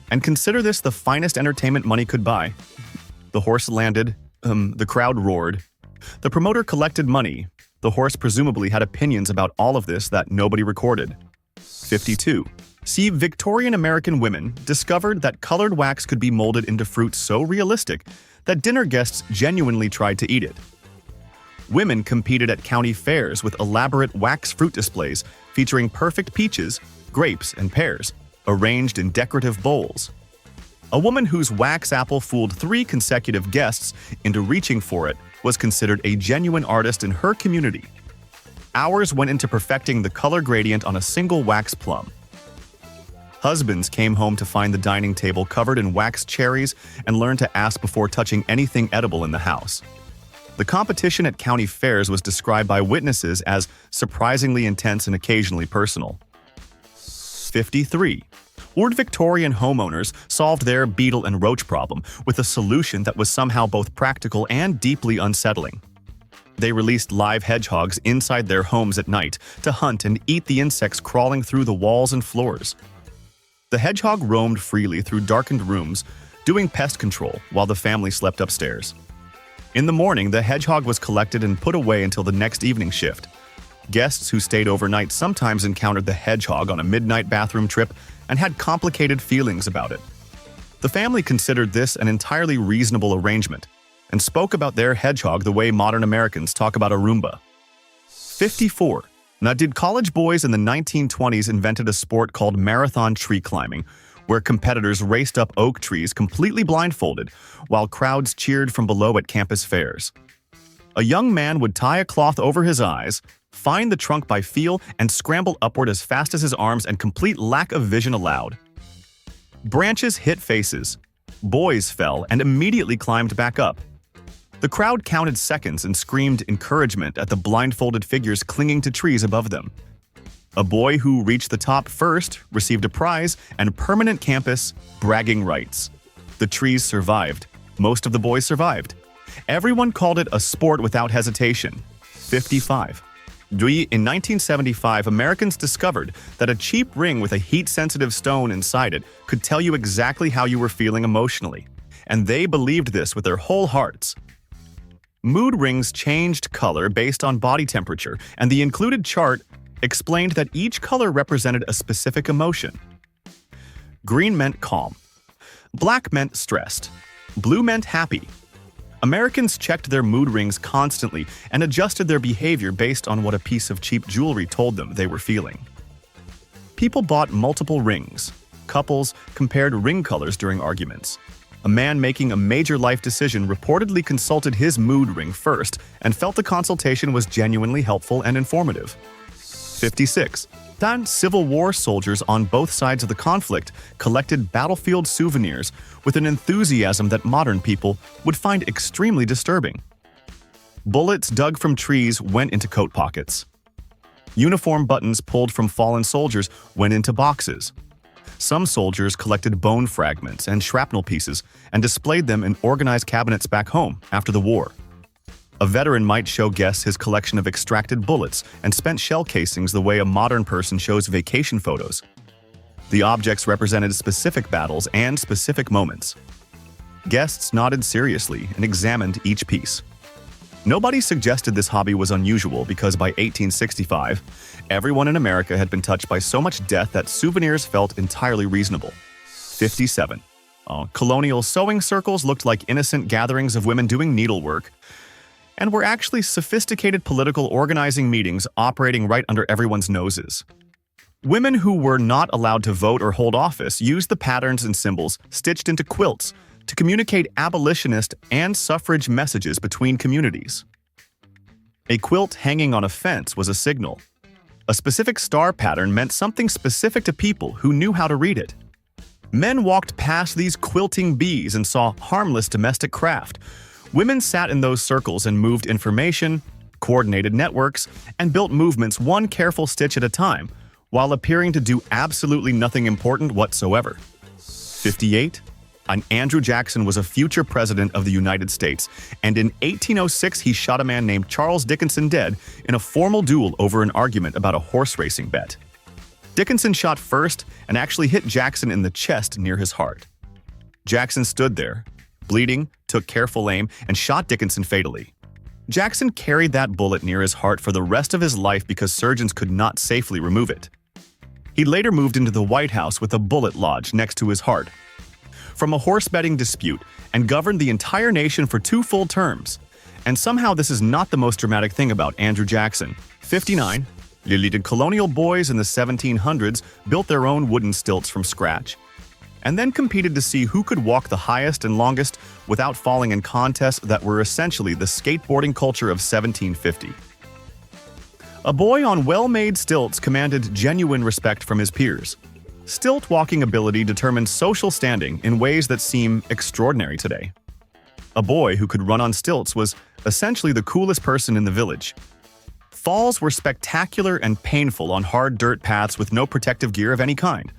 and consider this the finest entertainment money could buy. The horse landed. The crowd roared. The promoter collected money. The horse presumably had opinions about all of this that nobody recorded. 52. See, Victorian American women discovered that colored wax could be molded into fruit so realistic that dinner guests genuinely tried to eat it. Women competed at county fairs with elaborate wax fruit displays featuring perfect peaches, grapes, and pears, arranged in decorative bowls. A woman whose wax apple fooled 3 consecutive guests into reaching for it was considered a genuine artist in her community. Hours went into perfecting the color gradient on a single wax plum. Husbands came home to find the dining table covered in wax cherries and learned to ask before touching anything edible in the house. The competition at county fairs was described by witnesses as surprisingly intense and occasionally personal. 53. Old Victorian homeowners solved their beetle and roach problem with a solution that was somehow both practical and deeply unsettling. They released live hedgehogs inside their homes at night to hunt and eat the insects crawling through the walls and floors. The hedgehog roamed freely through darkened rooms, doing pest control while the family slept upstairs. In the morning, the hedgehog was collected and put away until the next evening shift. Guests who stayed overnight sometimes encountered the hedgehog on a midnight bathroom trip and had complicated feelings about it. The family considered this an entirely reasonable arrangement and spoke about their hedgehog the way modern Americans talk about a Roomba. 54. Now, did college boys in the 1920s invented a sport called marathon tree climbing, where competitors raced up oak trees completely blindfolded while crowds cheered from below at campus fairs? A young man would tie a cloth over his eyes, find the trunk by feel, and scramble upward as fast as his arms and complete lack of vision allowed. Branches hit faces. Boys fell and immediately climbed back up. The crowd counted seconds and screamed encouragement at the blindfolded figures clinging to trees above them. A boy who reached the top first received a prize and permanent campus bragging rights. The trees survived. Most of the boys survived. Everyone called it a sport without hesitation. 55. In 1975, Americans discovered that a cheap ring with a heat-sensitive stone inside it could tell you exactly how you were feeling emotionally, and they believed this with their whole hearts. Mood rings changed color based on body temperature, and the included chart explained that each color represented a specific emotion. Green meant calm. Black meant stressed. Blue meant happy. Americans checked their mood rings constantly and adjusted their behavior based on what a piece of cheap jewelry told them they were feeling. People bought multiple rings. Couples compared ring colors during arguments. A man making a major life decision reportedly consulted his mood ring first and felt the consultation was genuinely helpful and informative. 56. Then Civil War soldiers on both sides of the conflict collected battlefield souvenirs with an enthusiasm that modern people would find extremely disturbing. Bullets dug from trees went into coat pockets. Uniform buttons pulled from fallen soldiers went into boxes. Some soldiers collected bone fragments and shrapnel pieces and displayed them in organized cabinets back home after the war. A veteran might show guests his collection of extracted bullets and spent shell casings the way a modern person shows vacation photos. The objects represented specific battles and specific moments. Guests nodded seriously and examined each piece. Nobody suggested this hobby was unusual because by 1865, everyone in America had been touched by so much death that souvenirs felt entirely reasonable. 57. Colonial sewing circles looked like innocent gatherings of women doing needlework, and were actually sophisticated political organizing meetings operating right under everyone's noses. Women who were not allowed to vote or hold office used the patterns and symbols stitched into quilts to communicate abolitionist and suffrage messages between communities. A quilt hanging on a fence was a signal. A specific star pattern meant something specific to people who knew how to read it. Men walked past these quilting bees and saw harmless domestic craft, Women sat in those circles and moved information, coordinated networks, and built movements one careful stitch at a time, while appearing to do absolutely nothing important whatsoever. 58. Andrew Jackson was a future president of the United States, and in 1806 he shot a man named Charles Dickinson dead in a formal duel over an argument about a horse racing bet. Dickinson shot first and actually hit Jackson in the chest near his heart. Jackson stood there, bleeding, took careful aim, and shot Dickinson fatally. Jackson carried that bullet near his heart for the rest of his life because surgeons could not safely remove it. He later moved into the White House with a bullet lodged next to his heart from a horse betting dispute and governed the entire nation for 2 full terms. And somehow this is not the most dramatic thing about Andrew Jackson. 59. The colonial boys in the 1700s built their own wooden stilts from scratch, and then competed to see who could walk the highest and longest without falling in contests that were essentially the skateboarding culture of 1750. A boy on well-made stilts commanded genuine respect from his peers. Stilt walking ability determined social standing in ways that seem extraordinary today. A boy who could run on stilts was essentially the coolest person in the village. Falls were spectacular and painful on hard dirt paths with no protective gear of any kind.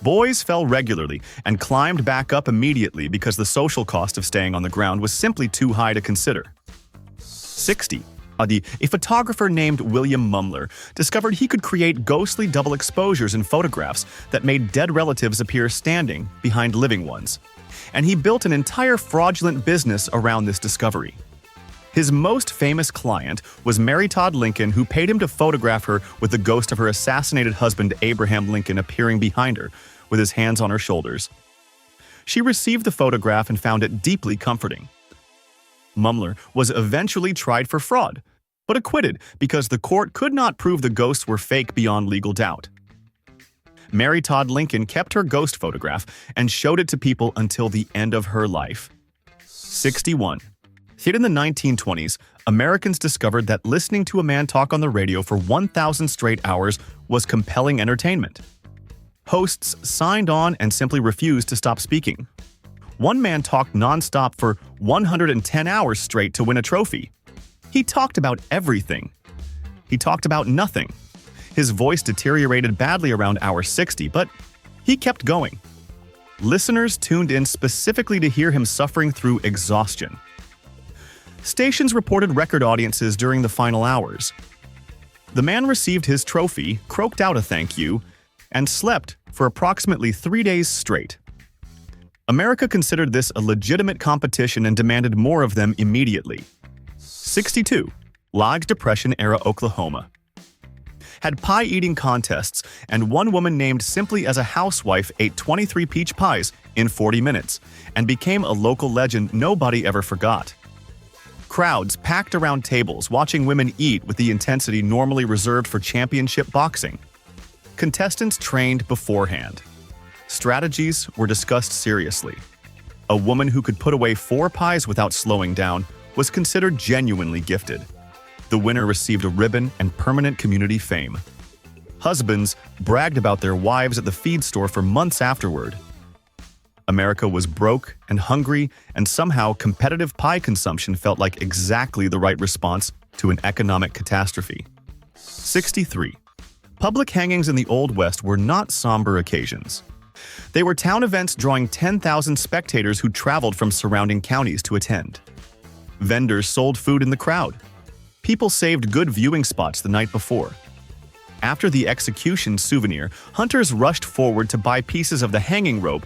Boys fell regularly and climbed back up immediately because the social cost of staying on the ground was simply too high to consider. 60. A photographer named William Mumler discovered he could create ghostly double exposures in photographs that made dead relatives appear standing behind living ones. And he built an entire fraudulent business around this discovery. His most famous client was Mary Todd Lincoln, who paid him to photograph her with the ghost of her assassinated husband Abraham Lincoln appearing behind her, with his hands on her shoulders. She received the photograph and found it deeply comforting. Mumler was eventually tried for fraud, but acquitted because the court could not prove the ghosts were fake beyond legal doubt. Mary Todd Lincoln kept her ghost photograph and showed it to people until the end of her life. 61. Yet in the 1920s, Americans discovered that listening to a man talk on the radio for 1,000 straight hours was compelling entertainment. Hosts signed on and simply refused to stop speaking. One man talked nonstop for 110 hours straight to win a trophy. He talked about everything. He talked about nothing. His voice deteriorated badly around hour 60, but he kept going. Listeners tuned in specifically to hear him suffering through exhaustion. Stations reported record audiences during the final hours. The man received his trophy, croaked out a thank you, and slept for approximately 3 days straight. America considered this a legitimate competition and demanded more of them immediately. 62. Lodge Depression-era Oklahoma had pie-eating contests, and one woman named simply as a housewife ate 23 peach pies in 40 minutes and became a local legend nobody ever forgot. Crowds packed around tables watching women eat with the intensity normally reserved for championship boxing. Contestants trained beforehand. Strategies were discussed seriously. A woman who could put away 4 pies without slowing down was considered genuinely gifted. The winner received a ribbon and permanent community fame. Husbands bragged about their wives at the feed store for months afterward. America was broke and hungry, and somehow competitive pie consumption felt like exactly the right response to an economic catastrophe. 63. Public hangings in the Old West were not somber occasions. They were town events drawing 10,000 spectators who traveled from surrounding counties to attend. Vendors sold food in the crowd. People saved good viewing spots the night before. After the execution souvenir, hunters rushed forward to buy pieces of the hanging rope,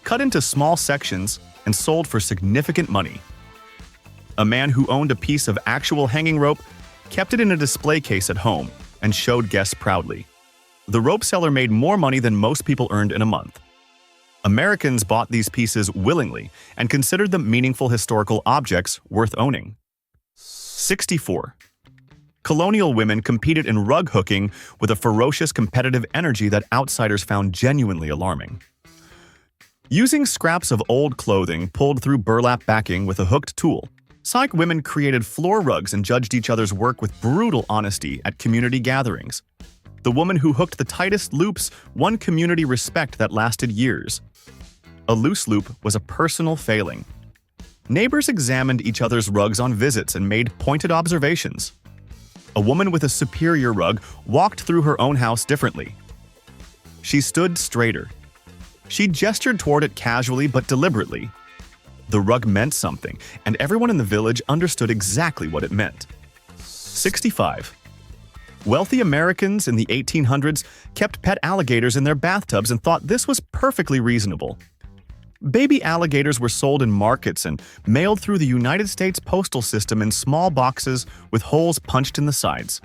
cut into small sections, and sold for significant money. A man who owned a piece of actual hanging rope kept it in a display case at home and showed guests proudly. The rope seller made more money than most people earned in a month. Americans bought these pieces willingly and considered them meaningful historical objects worth owning. 64. Colonial women competed in rug hooking with a ferocious competitive energy that outsiders found genuinely alarming. Using scraps of old clothing pulled through burlap backing with a hooked tool, Sikh women created floor rugs and judged each other's work with brutal honesty at community gatherings. The woman who hooked the tightest loops won community respect that lasted years. A loose loop was a personal failing. Neighbors examined each other's rugs on visits and made pointed observations. A woman with a superior rug walked through her own house differently. She stood straighter. She gestured toward it casually but deliberately. The rug meant something, and everyone in the village understood exactly what it meant. 65. Wealthy Americans in the 1800s kept pet alligators in their bathtubs and thought this was perfectly reasonable. Baby alligators were sold in markets and mailed through the United States Postal System in small boxes with holes punched in the sides.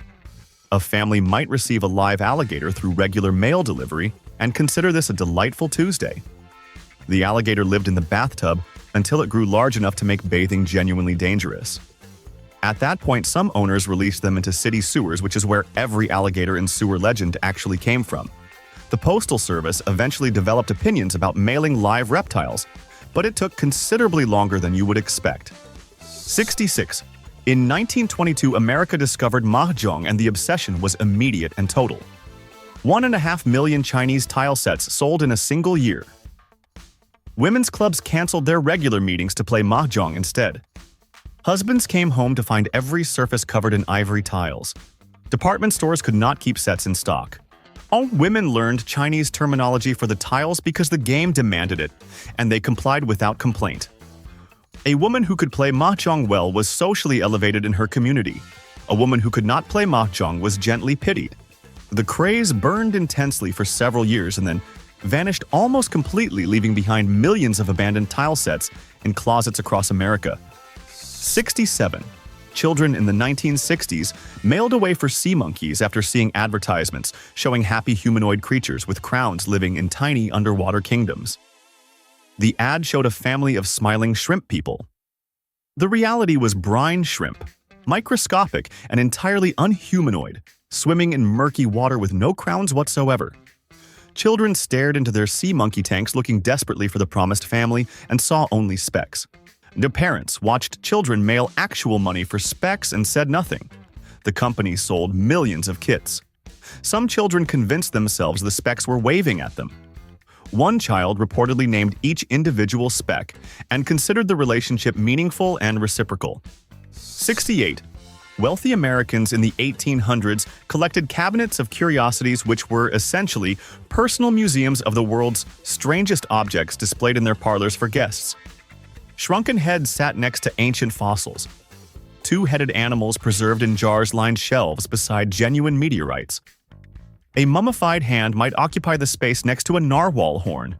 A family might receive a live alligator through regular mail delivery and consider this a delightful Tuesday. The alligator lived in the bathtub until it grew large enough to make bathing genuinely dangerous. At that point, some owners released them into city sewers, which is where every alligator in sewer legend actually came from. The Postal Service eventually developed opinions about mailing live reptiles, but it took considerably longer than you would expect. 66. In 1922, America discovered Mah Jong, and the obsession was immediate and total. 1.5 million Chinese tile sets sold in a single year. Women's clubs canceled their regular meetings to play Mah Jong instead. Husbands came home to find every surface covered in ivory tiles. Department stores could not keep sets in stock. All women learned Chinese terminology for the tiles because the game demanded it, and they complied without complaint. A woman who could play Mah Jong well was socially elevated in her community. A woman who could not play Mah Jong was gently pitied. The craze burned intensely for several years and then vanished almost completely, leaving behind millions of abandoned tile sets in closets across America. 67. Children in the 1960s mailed away for sea monkeys after seeing advertisements showing happy humanoid creatures with crowns living in tiny underwater kingdoms. The ad showed a family of smiling shrimp people. The reality was brine shrimp, microscopic and entirely unhumanoid, swimming in murky water with no crowns whatsoever. Children stared into their sea monkey tanks looking desperately for the promised family and saw only specks. Their parents watched children mail actual money for specks and said nothing. The company sold millions of kits. Some children convinced themselves the specks were waving at them. One child reportedly named each individual speck and considered the relationship meaningful and reciprocal. 68. Wealthy Americans in the 1800s collected cabinets of curiosities which were essentially personal museums of the world's strangest objects displayed in their parlors for guests. Shrunken heads sat next to ancient fossils. Two-headed animals preserved in jars lined shelves beside genuine meteorites. A mummified hand might occupy the space next to a narwhal horn.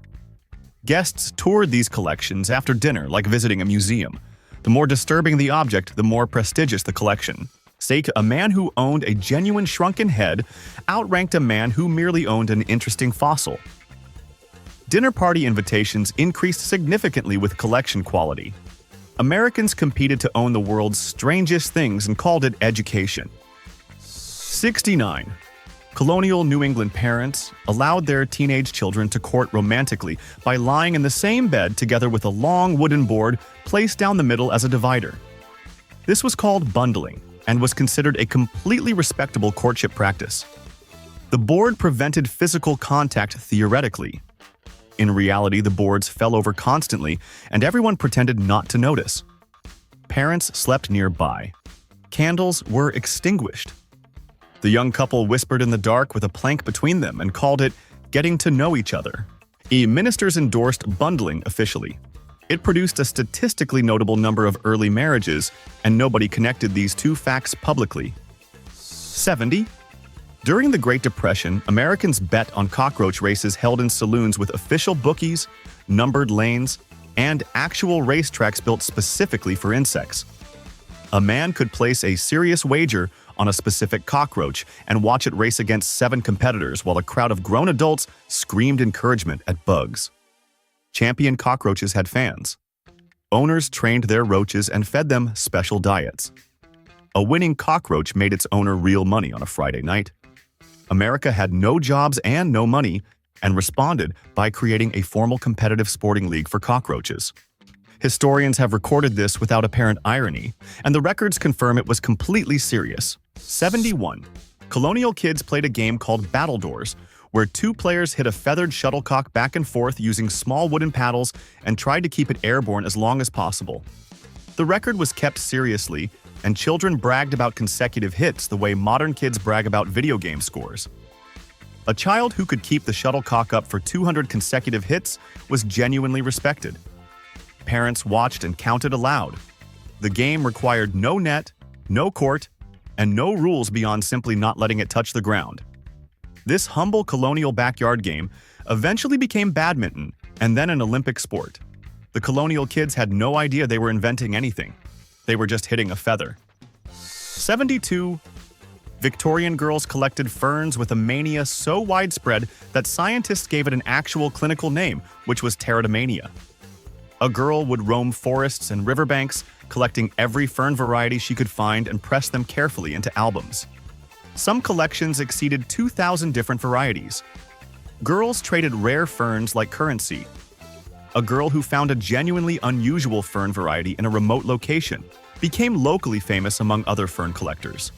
Guests toured these collections after dinner like visiting a museum. The more disturbing the object, the more prestigious the collection. Sake, a man who owned a genuine shrunken head outranked a man who merely owned an interesting fossil. Dinner party invitations increased significantly with collection quality. Americans competed to own the world's strangest things and called it education. 69. Colonial New England parents allowed their teenage children to court romantically by lying in the same bed together with a long wooden board placed down the middle as a divider. This was called bundling and was considered a completely respectable courtship practice. The board prevented physical contact theoretically. In reality, the boards fell over constantly, and everyone pretended not to notice. Parents slept nearby. Candles were extinguished. The young couple whispered in the dark with a plank between them and called it getting to know each other. Ministers endorsed bundling officially. It produced a statistically notable number of early marriages, and nobody connected these two facts publicly. 70. During the Great Depression, Americans bet on cockroach races held in saloons with official bookies, numbered lanes, and actual racetracks built specifically for insects. A man could place a serious wager on a specific cockroach and watch it race against 7 competitors while a crowd of grown adults screamed encouragement at bugs. Champion cockroaches had fans. Owners trained their roaches and fed them special diets. A winning cockroach made its owner real money on a Friday night. America had no jobs and no money, and responded by creating a formal competitive sporting league for cockroaches. Historians have recorded this without apparent irony, and the records confirm it was completely serious. 71. Colonial kids played a game called battledores, where 2 players hit a feathered shuttlecock back and forth using small wooden paddles and tried to keep it airborne as long as possible. The record was kept seriously, and children bragged about consecutive hits the way modern kids brag about video game scores. A child who could keep the shuttlecock up for 200 consecutive hits was genuinely respected. Parents watched and counted aloud. The game required no net, no court, and no rules beyond simply not letting it touch the ground. This humble colonial backyard game eventually became badminton and then an Olympic sport. The colonial kids had no idea they were inventing anything. They were just hitting a feather. 72. Victorian girls collected ferns with a mania so widespread that scientists gave it an actual clinical name, which was pteridamania. A girl would roam forests and riverbanks, collecting every fern variety she could find and press them carefully into albums. Some collections exceeded 2,000 different varieties. Girls traded rare ferns like currency. A girl who found a genuinely unusual fern variety in a remote location became locally famous among other fern collectors.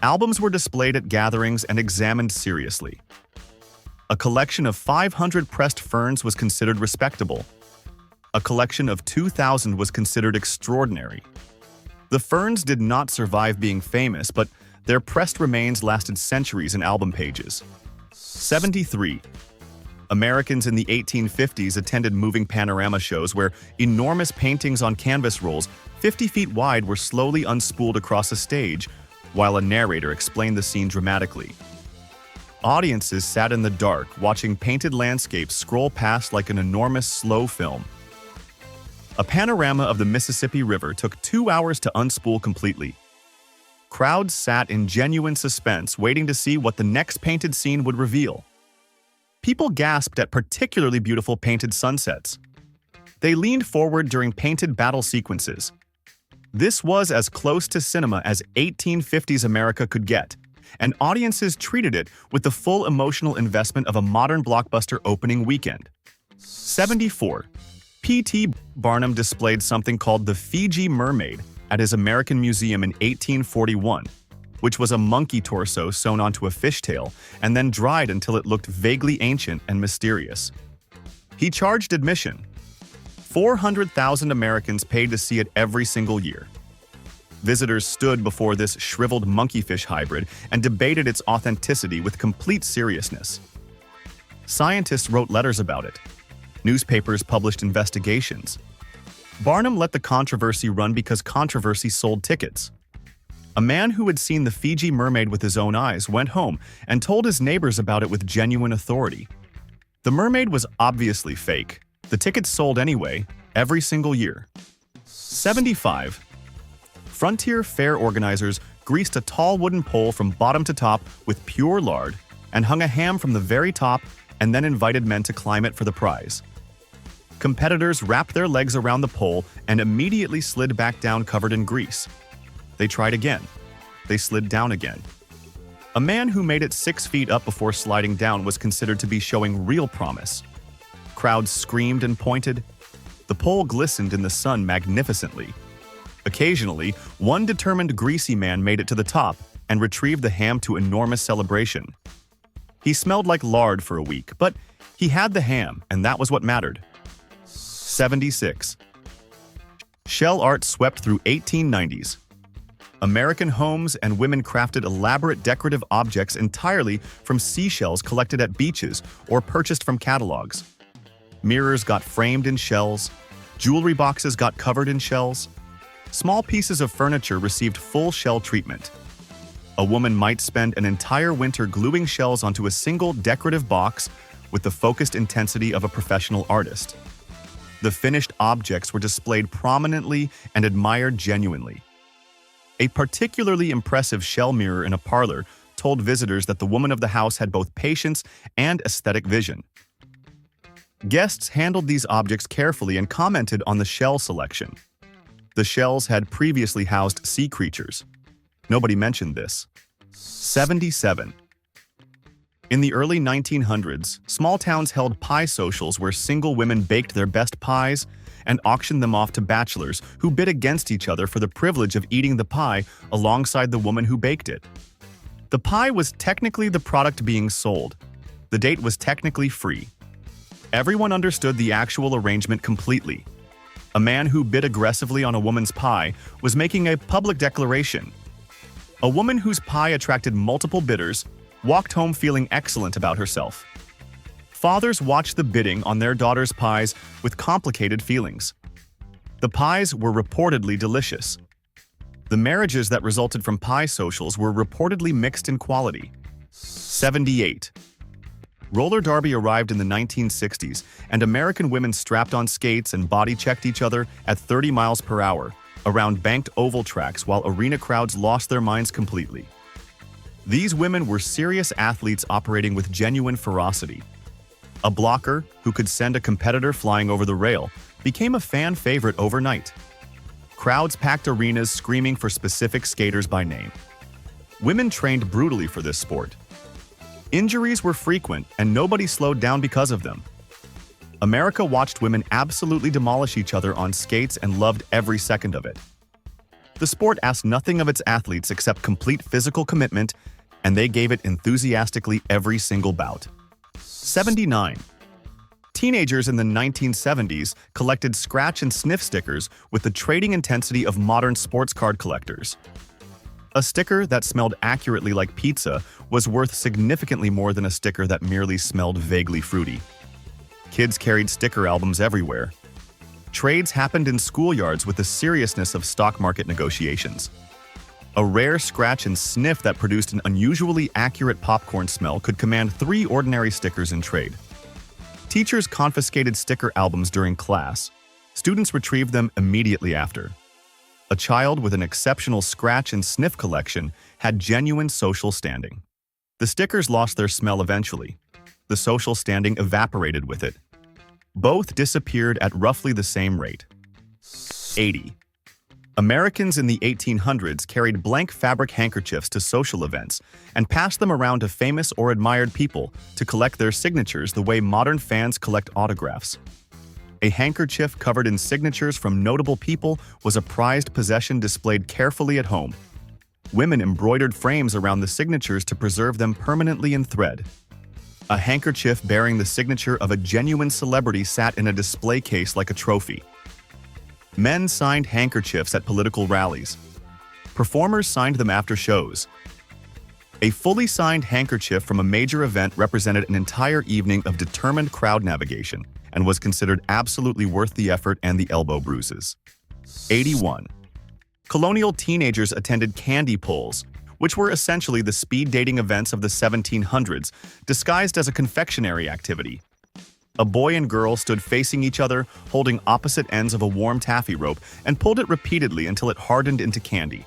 Albums were displayed at gatherings and examined seriously. A collection of 500 pressed ferns was considered respectable. A collection of 2,000 was considered extraordinary. The ferns did not survive being famous, but their pressed remains lasted centuries in album pages. 73. Americans in the 1850s attended moving panorama shows where enormous paintings on canvas rolls 50 feet wide were slowly unspooled across a stage, while a narrator explained the scene dramatically. Audiences sat in the dark, watching painted landscapes scroll past like an enormous slow film. A panorama of the Mississippi River took 2 hours to unspool completely. Crowds sat in genuine suspense, waiting to see what the next painted scene would reveal. People gasped at particularly beautiful painted sunsets. They leaned forward during painted battle sequences. This was as close to cinema as 1850s America could get, and audiences treated it with the full emotional investment of a modern blockbuster opening weekend. 74. P.T. Barnum displayed something called the Fiji Mermaid at his American Museum in 1841, which was a monkey torso sewn onto a fishtail and then dried until it looked vaguely ancient and mysterious. He charged admission. 400,000 Americans paid to see it every single year. Visitors stood before this shriveled monkeyfish hybrid and debated its authenticity with complete seriousness. Scientists wrote letters about it. Newspapers published investigations. Barnum let the controversy run because controversy sold tickets. A man who had seen the Fiji mermaid with his own eyes went home and told his neighbors about it with genuine authority. The mermaid was obviously fake. The tickets sold anyway, every single year. 75. Frontier fair organizers greased a tall wooden pole from bottom to top with pure lard and hung a ham from the very top and then invited men to climb it for the prize. Competitors wrapped their legs around the pole and immediately slid back down covered in grease. They tried again. They slid down again. A man who made it 6 feet up before sliding down was considered to be showing real promise. Crowds screamed and pointed. The pole glistened in the sun magnificently. Occasionally, one determined greasy man made it to the top and retrieved the ham to enormous celebration. He smelled like lard for a week, but he had the ham, and that was what mattered. 76. Shell art swept through 1890s. American homes and women crafted elaborate decorative objects entirely from seashells collected at beaches or purchased from catalogs. Mirrors got framed in shells. Jewelry boxes got covered in shells. Small pieces of furniture received full shell treatment. A woman might spend an entire winter gluing shells onto a single decorative box with the focused intensity of a professional artist. The finished objects were displayed prominently and admired genuinely. A particularly impressive shell mirror in a parlor told visitors that the woman of the house had both patience and aesthetic vision. Guests handled these objects carefully and commented on the shell selection. The shells had previously housed sea creatures. Nobody mentioned this. 77. In the early 1900s, small towns held pie socials where single women baked their best pies and auctioned them off to bachelors who bid against each other for the privilege of eating the pie alongside the woman who baked it. The pie was technically the product being sold. The date was technically free. Everyone understood the actual arrangement completely. A man who bit aggressively on a woman's pie was making a public declaration. A woman whose pie attracted multiple bidders walked home feeling excellent about herself. Fathers watched the bidding on their daughters' pies with complicated feelings. The pies were reportedly delicious. The marriages that resulted from pie socials were reportedly mixed in quality. 78. Roller derby arrived in the 1960s, and American women strapped on skates and body-checked each other at 30 miles per hour around banked oval tracks while arena crowds lost their minds completely. These women were serious athletes operating with genuine ferocity. A blocker, who could send a competitor flying over the rail, became a fan favorite overnight. Crowds packed arenas screaming for specific skaters by name. Women trained brutally for this sport. Injuries were frequent, and nobody slowed down because of them. America watched women absolutely demolish each other on skates and loved every second of it. The sport asked nothing of its athletes except complete physical commitment, and they gave it enthusiastically every single bout. 79. Teenagers in the 1970s collected scratch and sniff stickers with the trading intensity of modern sports card collectors. A sticker that smelled accurately like pizza was worth significantly more than a sticker that merely smelled vaguely fruity. Kids carried sticker albums everywhere. Trades happened in schoolyards with the seriousness of stock market negotiations. A rare scratch and sniff that produced an unusually accurate popcorn smell could command 3 ordinary stickers in trade. Teachers confiscated sticker albums during class. Students retrieved them immediately after. A child with an exceptional scratch and sniff collection had genuine social standing. The stickers lost their smell eventually. The social standing evaporated with it. Both disappeared at roughly the same rate. 80. Americans in the 1800s carried blank fabric handkerchiefs to social events and passed them around to famous or admired people to collect their signatures the way modern fans collect autographs. A handkerchief covered in signatures from notable people was a prized possession displayed carefully at home. Women embroidered frames around the signatures to preserve them permanently in thread. A handkerchief bearing the signature of a genuine celebrity sat in a display case like a trophy. Men signed handkerchiefs at political rallies. Performers signed them after shows. A fully signed handkerchief from a major event represented an entire evening of determined crowd navigation and was considered absolutely worth the effort and the elbow bruises. 81. Colonial teenagers attended candy pulls, which were essentially the speed dating events of the 1700s, disguised as a confectionery activity. A boy and girl stood facing each other, holding opposite ends of a warm taffy rope, and pulled it repeatedly until it hardened into candy.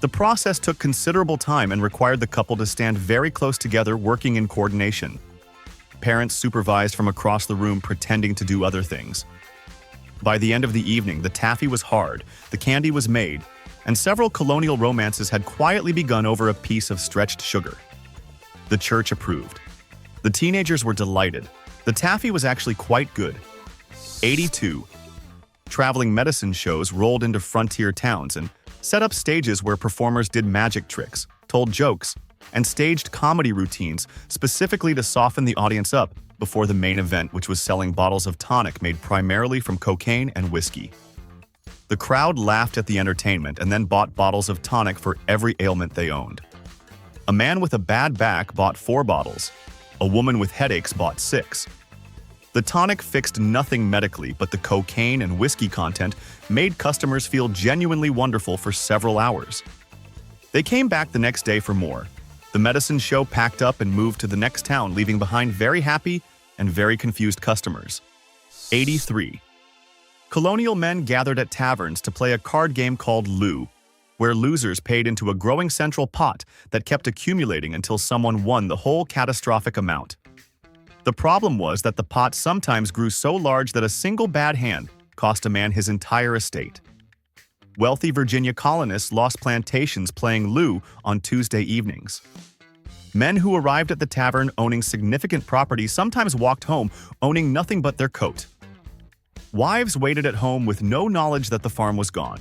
The process took considerable time and required the couple to stand very close together, working in coordination. Parents supervised from across the room, pretending to do other things. By the end of the evening, the taffy was hard, the candy was made, and several colonial romances had quietly begun over a piece of stretched sugar. The church approved. The teenagers were delighted. The taffy was actually quite good. 82. Traveling medicine shows rolled into frontier towns and set up stages where performers did magic tricks, told jokes, and staged comedy routines specifically to soften the audience up before the main event, which was selling bottles of tonic made primarily from cocaine and whiskey. The crowd laughed at the entertainment and then bought bottles of tonic for every ailment they owned. A man with a bad back bought 4 bottles. A woman with headaches bought 6. The tonic fixed nothing medically, but the cocaine and whiskey content made customers feel genuinely wonderful for several hours. They came back the next day for more. The medicine show packed up and moved to the next town, leaving behind very happy and very confused customers. 83. Colonial men gathered at taverns to play a card game called Loo, where losers paid into a growing central pot that kept accumulating until someone won the whole catastrophic amount. The problem was that the pot sometimes grew so large that a single bad hand cost a man his entire estate. Wealthy Virginia colonists lost plantations playing Loo on Tuesday evenings. Men who arrived at the tavern owning significant property sometimes walked home owning nothing but their coat. Wives waited at home with no knowledge that the farm was gone.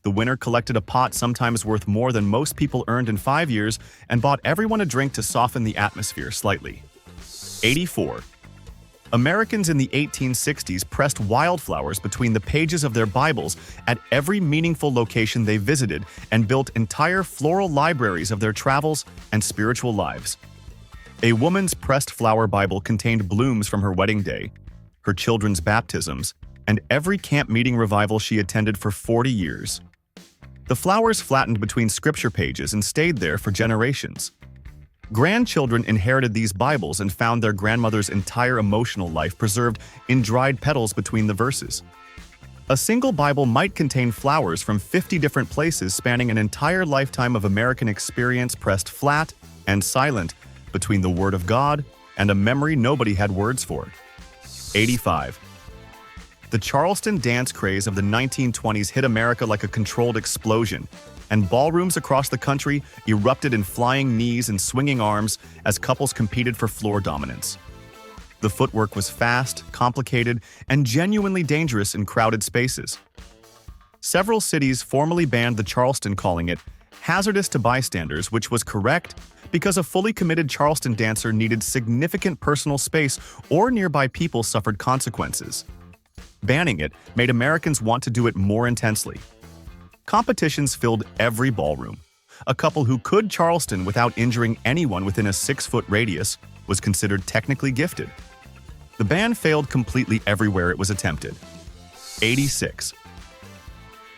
The winner collected a pot sometimes worth more than most people earned in 5 years and bought everyone a drink to soften the atmosphere slightly. 84. Americans in the 1860s pressed wildflowers between the pages of their Bibles at every meaningful location they visited and built entire floral libraries of their travels and spiritual lives. A woman's pressed flower Bible contained blooms from her wedding day, her children's baptisms, and every camp meeting revival she attended for 40 years. The flowers flattened between scripture pages and stayed there for generations. Grandchildren inherited these Bibles and found their grandmother's entire emotional life preserved in dried petals between the verses. A single Bible might contain flowers from 50 different places spanning an entire lifetime of American experience pressed flat and silent between the Word of God and a memory nobody had words for. 85. The Charleston dance craze of the 1920s hit America like a controlled explosion, and ballrooms across the country erupted in flying knees and swinging arms as couples competed for floor dominance. The footwork was fast, complicated, and genuinely dangerous in crowded spaces. Several cities formally banned the Charleston, calling it hazardous to bystanders, which was correct because a fully committed Charleston dancer needed significant personal space or nearby people suffered consequences. Banning it made Americans want to do it more intensely. Competitions filled every ballroom. A couple who could Charleston without injuring anyone within a 6-foot radius was considered technically gifted. The ban failed completely everywhere it was attempted. 86.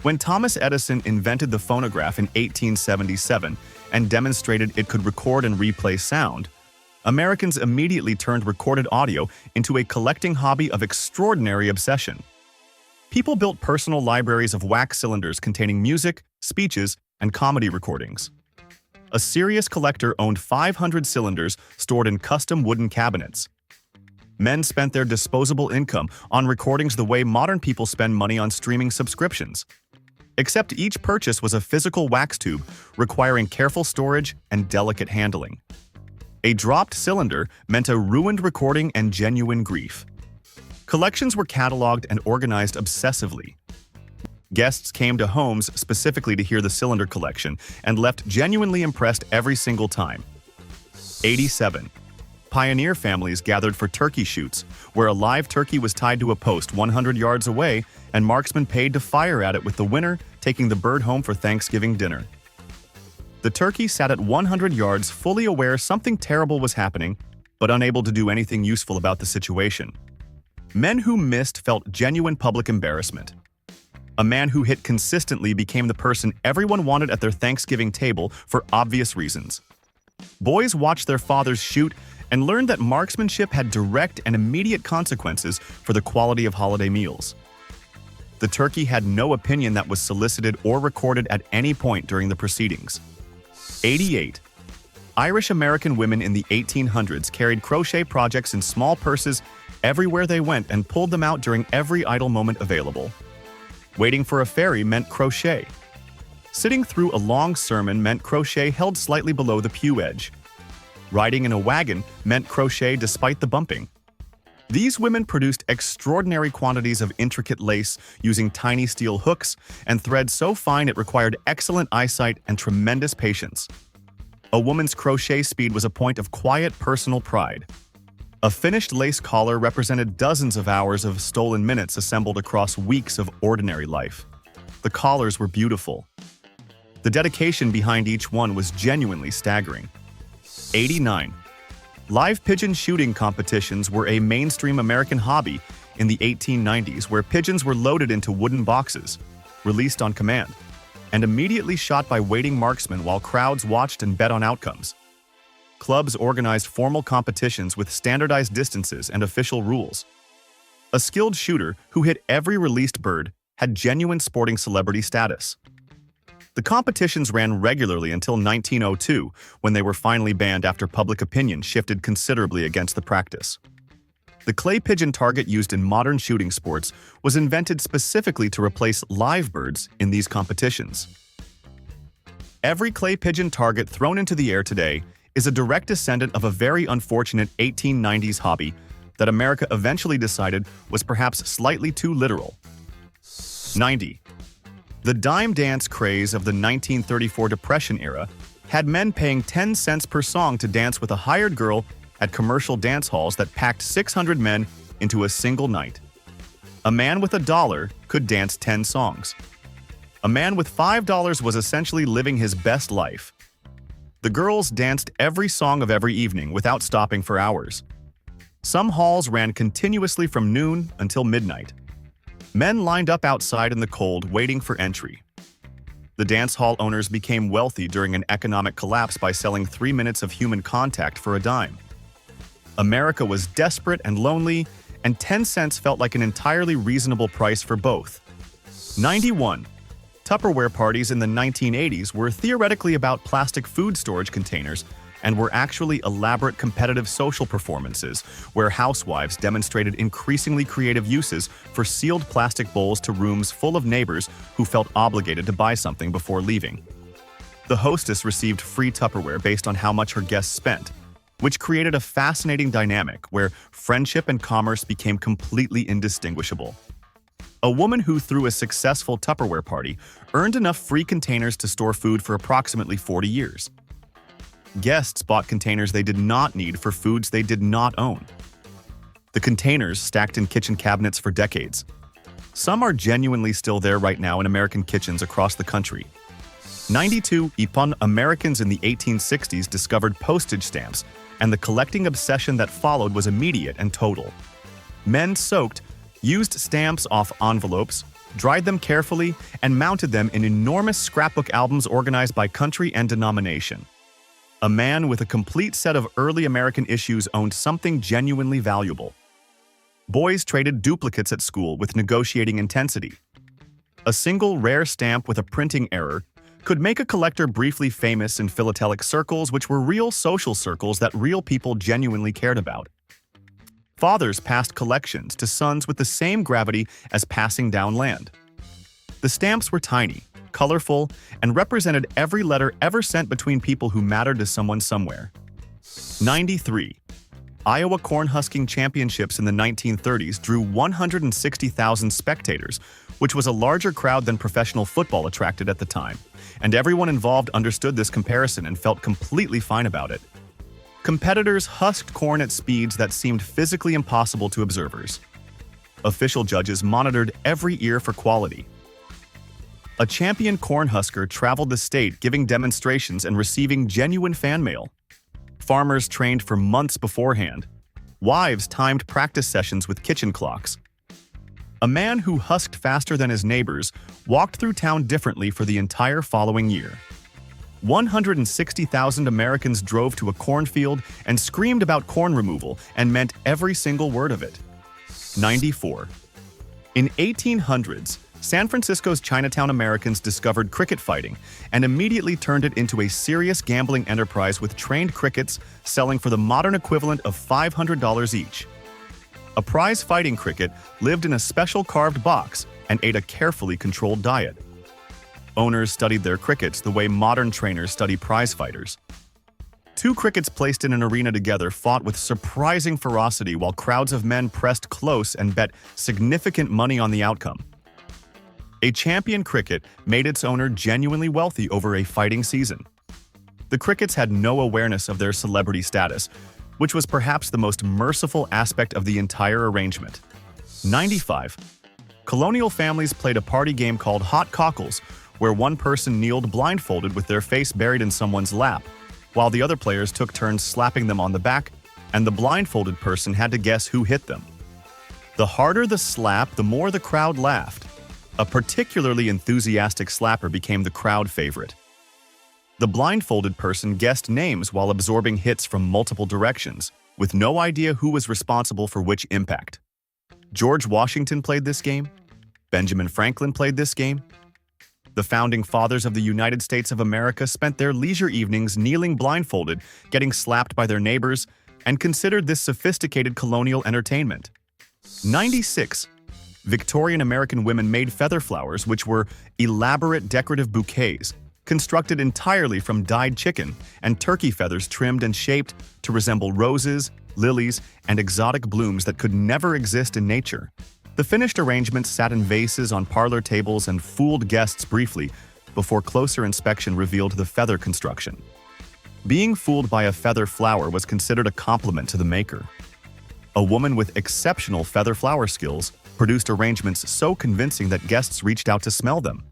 When Thomas Edison invented the phonograph in 1877 and demonstrated it could record and replay sound, Americans immediately turned recorded audio into a collecting hobby of extraordinary obsession. People built personal libraries of wax cylinders containing music, speeches, and comedy recordings. A serious collector owned 500 cylinders stored in custom wooden cabinets. Men spent their disposable income on recordings the way modern people spend money on streaming subscriptions. Except each purchase was a physical wax tube requiring careful storage and delicate handling. A dropped cylinder meant a ruined recording and genuine grief. Collections were cataloged and organized obsessively. Guests came to homes specifically to hear the cylinder collection and left genuinely impressed every single time. 87. Pioneer families gathered for turkey shoots, where a live turkey was tied to a post 100 yards away and marksmen paid to fire at it, with the winner taking the bird home for Thanksgiving dinner. The turkey sat at 100 yards, fully aware something terrible was happening, but unable to do anything useful about the situation. Men who missed felt genuine public embarrassment. A man who hit consistently became the person everyone wanted at their Thanksgiving table for obvious reasons. Boys watched their fathers shoot and learned that marksmanship had direct and immediate consequences for the quality of holiday meals. The turkey had no opinion that was solicited or recorded at any point during the proceedings. 88. Irish-American women in the 1800s carried crochet projects in small purses everywhere they went and pulled them out during every idle moment available. Waiting for a ferry meant crochet. Sitting through a long sermon meant crochet held slightly below the pew edge. Riding in a wagon meant crochet despite the bumping. These women produced extraordinary quantities of intricate lace using tiny steel hooks and thread so fine it required excellent eyesight and tremendous patience. A woman's crochet speed was a point of quiet personal pride. A finished lace collar represented dozens of hours of stolen minutes assembled across weeks of ordinary life. The collars were beautiful. The dedication behind each one was genuinely staggering. 89. Live pigeon shooting competitions were a mainstream American hobby in the 1890s, where pigeons were loaded into wooden boxes, released on command, and immediately shot by waiting marksmen while crowds watched and bet on outcomes. Clubs organized formal competitions with standardized distances and official rules. A skilled shooter who hit every released bird had genuine sporting celebrity status. The competitions ran regularly until 1902, when they were finally banned after public opinion shifted considerably against the practice. The clay pigeon target used in modern shooting sports was invented specifically to replace live birds in these competitions. Every clay pigeon target thrown into the air today is a direct descendant of a very unfortunate 1890s hobby that America eventually decided was perhaps slightly too literal. 90. The dime dance craze of the 1934 Depression era had men paying 10 cents per song to dance with a hired girl at commercial dance halls that packed 600 men into a single night. A man with $1 could dance 10 songs. A man with $5 was essentially living his best life. The girls danced every song of every evening without stopping for hours. Some halls ran continuously from noon until midnight. Men lined up outside in the cold waiting for entry. The dance hall owners became wealthy during an economic collapse by selling 3 minutes of human contact for a dime. America was desperate and lonely, and 10 cents felt like an entirely reasonable price for both. 91. Tupperware parties in the 1980s were theoretically about plastic food storage containers and were actually elaborate competitive social performances where housewives demonstrated increasingly creative uses for sealed plastic bowls to rooms full of neighbors who felt obligated to buy something before leaving. The hostess received free Tupperware based on how much her guests spent, which created a fascinating dynamic where friendship and commerce became completely indistinguishable. A woman who threw a successful Tupperware party earned enough free containers to store food for approximately 40 years. Guests bought containers they did not need for foods they did not own. The containers stacked in kitchen cabinets for decades. Some are genuinely still there right now in American kitchens across the country. 92. Americans in the 1860s discovered postage stamps, and the collecting obsession that followed was immediate and total. Men used stamps off envelopes, dried them carefully, and mounted them in enormous scrapbook albums organized by country and denomination. A man with a complete set of early American issues owned something genuinely valuable. Boys traded duplicates at school with negotiating intensity. A single rare stamp with a printing error could make a collector briefly famous in philatelic circles, which were real social circles that real people genuinely cared about. Fathers passed collections to sons with the same gravity as passing down land. The stamps were tiny, colorful, and represented every letter ever sent between people who mattered to someone somewhere. 93. Iowa Corn Husking Championships in the 1930s drew 160,000 spectators, which was a larger crowd than professional football attracted at the time, and everyone involved understood this comparison and felt completely fine about it. Competitors husked corn at speeds that seemed physically impossible to observers. Official judges monitored every ear for quality. A champion cornhusker traveled the state giving demonstrations and receiving genuine fan mail. Farmers trained for months beforehand. Wives timed practice sessions with kitchen clocks. A man who husked faster than his neighbors walked through town differently for the entire following year. 160,000 Americans drove to a cornfield and screamed about corn removal and meant every single word of it. 94. In 1800s, San Francisco's Chinatown Americans discovered cricket fighting and immediately turned it into a serious gambling enterprise with trained crickets selling for the modern equivalent of $500 each. A prize fighting cricket lived in a special carved box and ate a carefully controlled diet. Owners studied their crickets the way modern trainers study prize fighters. Two crickets placed in an arena together fought with surprising ferocity while crowds of men pressed close and bet significant money on the outcome. A champion cricket made its owner genuinely wealthy over a fighting season. The crickets had no awareness of their celebrity status, which was perhaps the most merciful aspect of the entire arrangement. 95. Colonial families played a party game called Hot Cockles, where one person kneeled blindfolded with their face buried in someone's lap, while the other players took turns slapping them on the back, and the blindfolded person had to guess who hit them. The harder the slap, the more the crowd laughed. A particularly enthusiastic slapper became the crowd favorite. The blindfolded person guessed names while absorbing hits from multiple directions, with no idea who was responsible for which impact. George Washington played this game. Benjamin Franklin played this game. The founding fathers of the United States of America spent their leisure evenings kneeling blindfolded, getting slapped by their neighbors, and considered this sophisticated colonial entertainment. 96. Victorian American women made feather flowers, which were elaborate decorative bouquets, constructed entirely from dyed chicken and turkey feathers trimmed and shaped to resemble roses, lilies, and exotic blooms that could never exist in nature. The finished arrangements sat in vases on parlor tables and fooled guests briefly before closer inspection revealed the feather construction. Being fooled by a feather flower was considered a compliment to the maker. A woman with exceptional feather flower skills produced arrangements so convincing that guests reached out to smell them.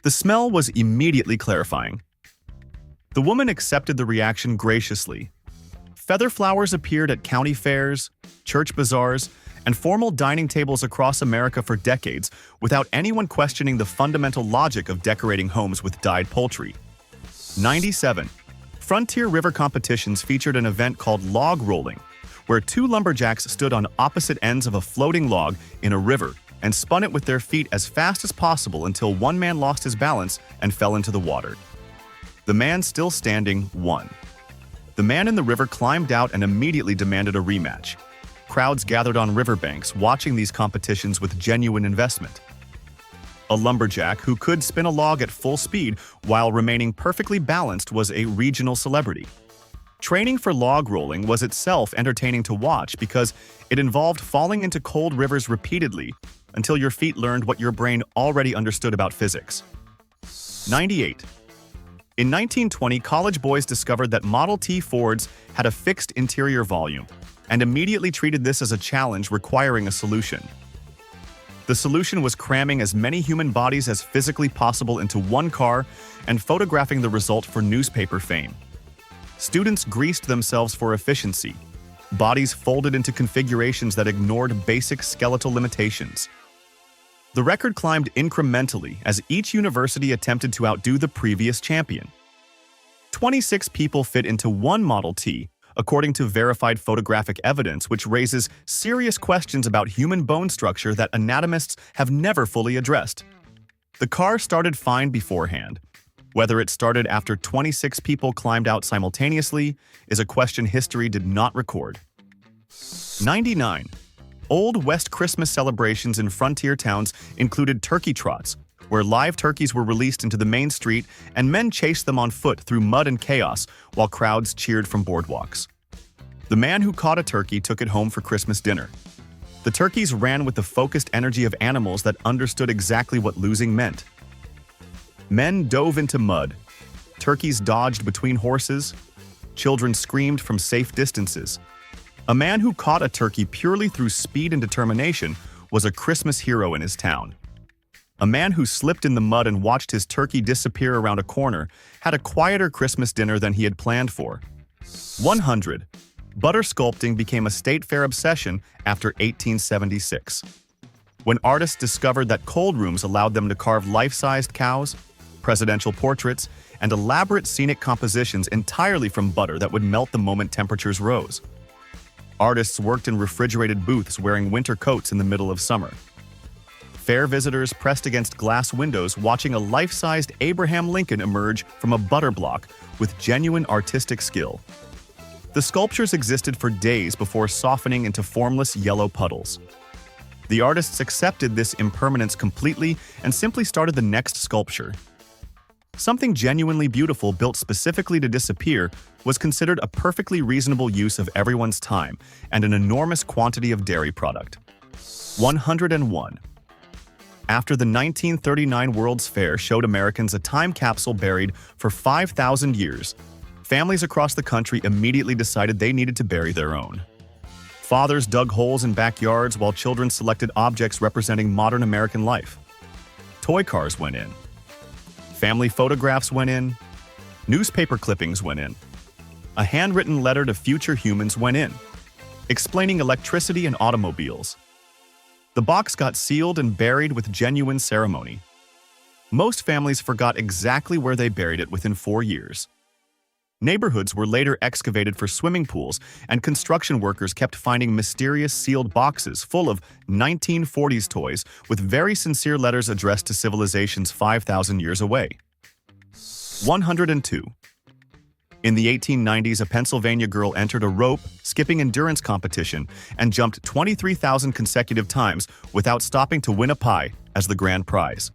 The smell was immediately clarifying. The woman accepted the reaction graciously. Feather flowers appeared at county fairs, church bazaars, and formal dining tables across America for decades without anyone questioning the fundamental logic of decorating homes with dyed poultry. 97. Frontier river competitions featured an event called log rolling, where two lumberjacks stood on opposite ends of a floating log in a river and spun it with their feet as fast as possible until one man lost his balance and fell into the water. The man still standing won. The man in the river climbed out and immediately demanded a rematch. Crowds gathered on riverbanks watching these competitions with genuine investment. A lumberjack who could spin a log at full speed while remaining perfectly balanced was a regional celebrity. Training for log rolling was itself entertaining to watch because it involved falling into cold rivers repeatedly until your feet learned what your brain already understood about physics. 98. In 1920, college boys discovered that Model T Fords had a fixed interior volume and immediately treated this as a challenge requiring a solution. The solution was cramming as many human bodies as physically possible into one car and photographing the result for newspaper fame. Students greased themselves for efficiency, bodies folded into configurations that ignored basic skeletal limitations. The record climbed incrementally as each university attempted to outdo the previous champion. 26 people fit into one Model T, according to verified photographic evidence, which raises serious questions about human bone structure that anatomists have never fully addressed. The car started fine beforehand. Whether it started after 26 people climbed out simultaneously is a question history did not record. 99. Old West Christmas celebrations in frontier towns included turkey trots, where live turkeys were released into the main street and men chased them on foot through mud and chaos while crowds cheered from boardwalks. The man who caught a turkey took it home for Christmas dinner. The turkeys ran with the focused energy of animals that understood exactly what losing meant. Men dove into mud. Turkeys dodged between horses. Children screamed from safe distances. A man who caught a turkey purely through speed and determination was a Christmas hero in his town. A man who slipped in the mud and watched his turkey disappear around a corner had a quieter Christmas dinner than he had planned for. 100. Butter sculpting became a state fair obsession after 1876. When artists discovered that cold rooms allowed them to carve life-sized cows, presidential portraits, and elaborate scenic compositions entirely from butter that would melt the moment temperatures rose. Artists worked in refrigerated booths wearing winter coats in the middle of summer. Fair visitors pressed against glass windows watching a life-sized Abraham Lincoln emerge from a butter block with genuine artistic skill. The sculptures existed for days before softening into formless yellow puddles. The artists accepted this impermanence completely and simply started the next sculpture. Something genuinely beautiful built specifically to disappear was considered a perfectly reasonable use of everyone's time and an enormous quantity of dairy product. 101. After the 1939 World's Fair showed Americans a time capsule buried for 5,000 years, families across the country immediately decided they needed to bury their own. Fathers dug holes in backyards while children selected objects representing modern American life. Toy cars went in. Family photographs went in. Newspaper clippings went in. A handwritten letter to future humans went in, explaining electricity and automobiles. The box got sealed and buried with genuine ceremony. Most families forgot exactly where they buried it within 4 years. Neighborhoods were later excavated for swimming pools, and construction workers kept finding mysterious sealed boxes full of 1940s toys with very sincere letters addressed to civilizations 5,000 years away. 102. In the 1890s, a Pennsylvania girl entered a rope skipping endurance competition and jumped 23,000 consecutive times without stopping to win a pie as the grand prize.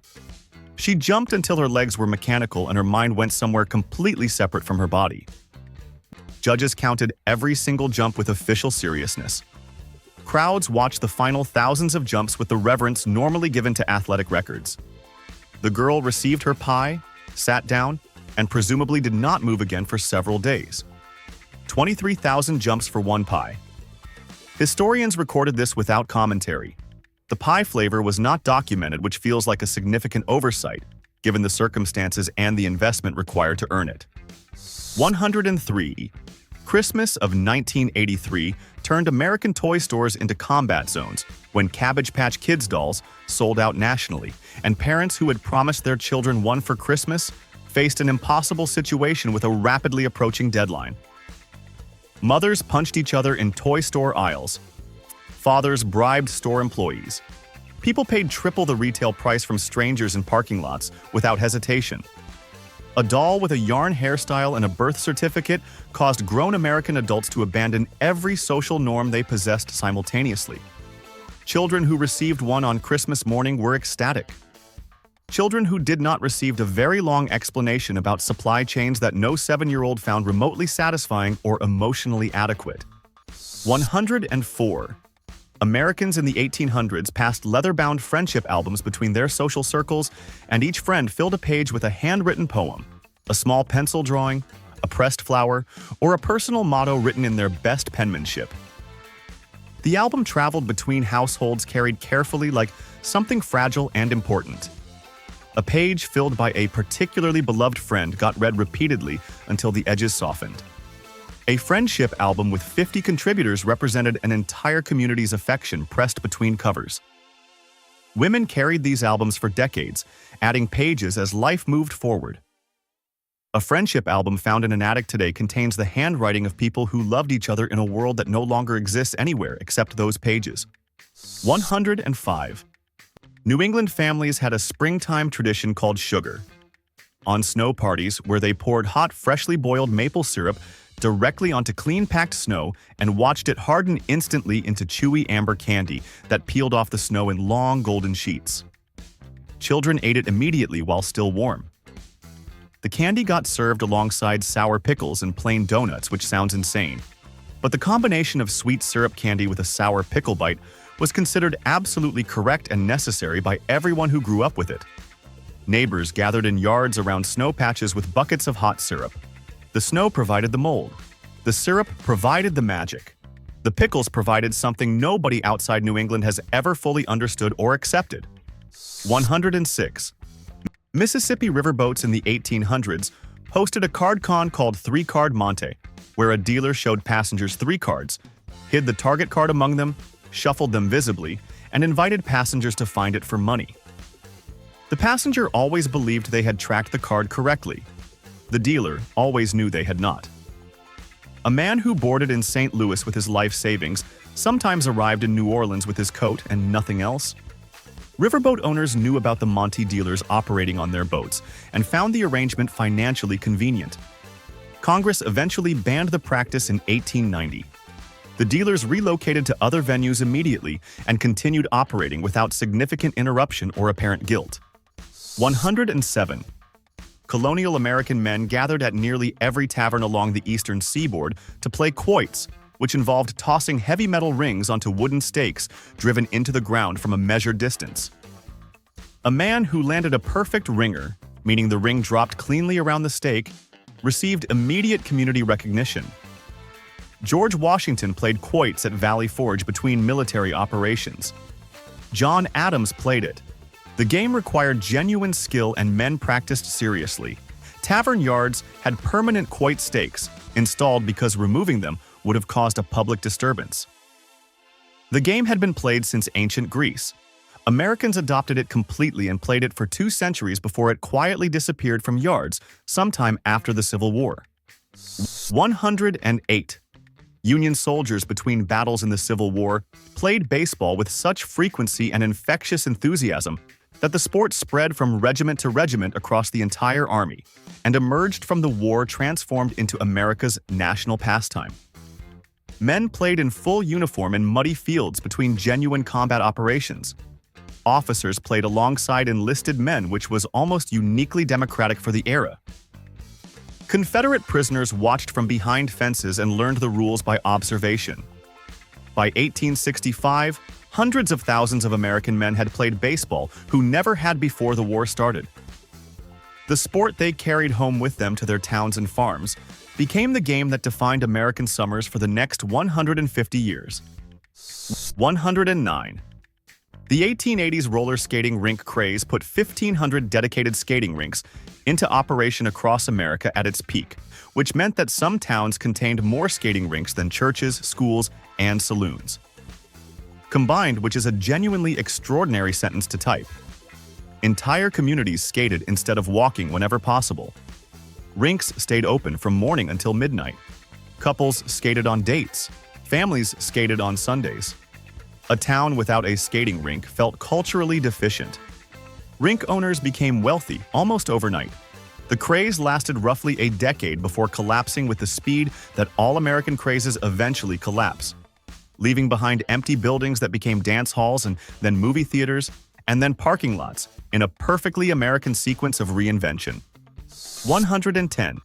She jumped until her legs were mechanical and her mind went somewhere completely separate from her body. Judges counted every single jump with official seriousness. Crowds watched the final thousands of jumps with the reverence normally given to athletic records. The girl received her pie, sat down, and presumably did not move again for several days. 23,000 jumps for one pie. Historians recorded this without commentary. The pie flavor was not documented, which feels like a significant oversight, given the circumstances and the investment required to earn it. 103. Christmas of 1983 turned American toy stores into combat zones when Cabbage Patch Kids dolls sold out nationally, and parents who had promised their children one for Christmas faced an impossible situation with a rapidly approaching deadline. Mothers punched each other in toy store aisles. Fathers bribed store employees. People paid triple the retail price from strangers in parking lots without hesitation. A doll with a yarn hairstyle and a birth certificate caused grown American adults to abandon every social norm they possessed simultaneously. Children who received one on Christmas morning were ecstatic. Children who did not received a very long explanation about supply chains that no 7-year-old found remotely satisfying or emotionally adequate. 104. Americans in the 1800s passed leather-bound friendship albums between their social circles, and each friend filled a page with a handwritten poem, a small pencil drawing, a pressed flower, or a personal motto written in their best penmanship. The album traveled between households carried carefully like something fragile and important. A page filled by a particularly beloved friend got read repeatedly until the edges softened. A friendship album with 50 contributors represented an entire community's affection pressed between covers. Women carried these albums for decades, adding pages as life moved forward. A friendship album found in an attic today contains the handwriting of people who loved each other in a world that no longer exists anywhere except those pages. 105. New England families had a springtime tradition called sugar. On snow parties, where they poured hot, freshly boiled maple syrup directly onto clean-packed snow and watched it harden instantly into chewy amber candy that peeled off the snow in long golden sheets. Children ate it immediately while still warm. The candy got served alongside sour pickles and plain donuts, which sounds insane. But the combination of sweet syrup candy with a sour pickle bite was considered absolutely correct and necessary by everyone who grew up with it. Neighbors gathered in yards around snow patches with buckets of hot syrup. The snow provided the mold. The syrup provided the magic. The pickles provided something nobody outside New England has ever fully understood or accepted. 106. Mississippi riverboats in the 1800s hosted a card con called Three Card Monte, where a dealer showed passengers 3 cards, hid the target card among them, shuffled them visibly, and invited passengers to find it for money. The passenger always believed they had tracked the card correctly. The dealer always knew they had not. A man who boarded in St. Louis with his life savings sometimes arrived in New Orleans with his coat and nothing else. Riverboat owners knew about the Monte dealers operating on their boats and found the arrangement financially convenient. Congress eventually banned the practice in 1890. The dealers relocated to other venues immediately and continued operating without significant interruption or apparent guilt. 107. Colonial American men gathered at nearly every tavern along the eastern seaboard to play quoits, which involved tossing heavy metal rings onto wooden stakes driven into the ground from a measured distance. A man who landed a perfect ringer, meaning the ring dropped cleanly around the stake, received immediate community recognition. George Washington played quoits at Valley Forge between military operations. John Adams played it. The game required genuine skill and men practiced seriously. Tavern yards had permanent quoit stakes, installed because removing them would have caused a public disturbance. The game had been played since ancient Greece. Americans adopted it completely and played it for 2 centuries before it quietly disappeared from yards sometime after the Civil War. 108. Union soldiers between battles in the Civil War played baseball with such frequency and infectious enthusiasm that the sport spread from regiment to regiment across the entire army and emerged from the war transformed into America's national pastime. Men played in full uniform in muddy fields between genuine combat operations. Officers played alongside enlisted men, which was almost uniquely democratic for the era. Confederate prisoners watched from behind fences and learned the rules by observation. By 1865, hundreds of thousands of American men had played baseball who never had before the war started. The sport they carried home with them to their towns and farms became the game that defined American summers for the next 150 years. 109. The 1880s roller skating rink craze put 1,500 dedicated skating rinks into operation across America at its peak, which meant that some towns contained more skating rinks than churches, schools, and saloons. Combined, which is a genuinely extraordinary sentence to type. Entire communities skated instead of walking whenever possible. Rinks stayed open from morning until midnight. Couples skated on dates. Families skated on Sundays. A town without a skating rink felt culturally deficient. Rink owners became wealthy almost overnight. The craze lasted roughly a decade before collapsing with the speed that all American crazes eventually collapse, leaving behind empty buildings that became dance halls and then movie theaters and then parking lots in a perfectly American sequence of reinvention. 110.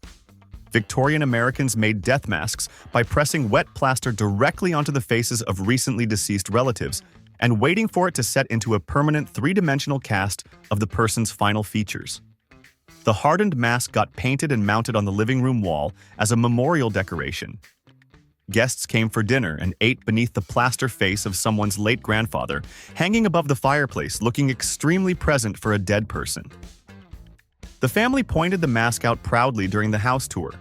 Victorian Americans made death masks by pressing wet plaster directly onto the faces of recently deceased relatives and waiting for it to set into a permanent three-dimensional cast of the person's final features. The hardened mask got painted and mounted on the living room wall as a memorial decoration. Guests came for dinner and ate beneath the plaster face of someone's late grandfather, hanging above the fireplace, looking extremely present for a dead person. The family pointed the mask out proudly during the house tour.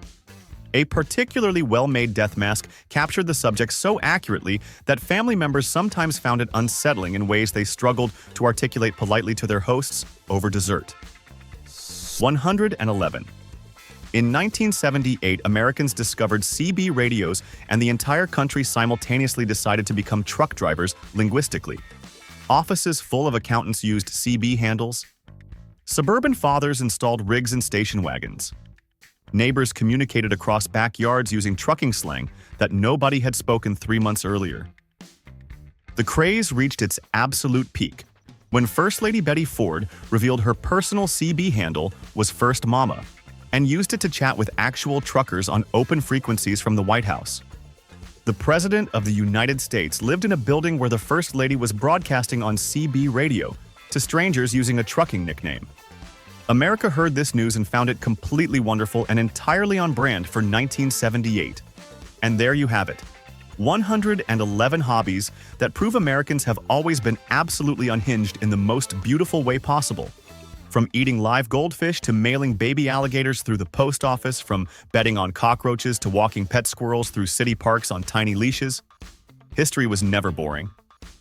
A particularly well-made death mask captured the subject so accurately that family members sometimes found it unsettling in ways they struggled to articulate politely to their hosts over dessert. 111. In 1978, Americans discovered CB radios, and the entire country simultaneously decided to become truck drivers linguistically. Offices full of accountants used CB handles. Suburban fathers installed rigs in station wagons. Neighbors communicated across backyards using trucking slang that nobody had spoken 3 months earlier. The craze reached its absolute peak when First Lady Betty Ford revealed her personal CB handle was First Mama and used it to chat with actual truckers on open frequencies from the White House. The President of the United States lived in a building where the First Lady was broadcasting on CB radio to strangers using a trucking nickname. America heard this news and found it completely wonderful and entirely on brand for 1978. And there you have it. 111 hobbies that prove Americans have always been absolutely unhinged in the most beautiful way possible. From eating live goldfish to mailing baby alligators through the post office, from betting on cockroaches to walking pet squirrels through city parks on tiny leashes. History was never boring.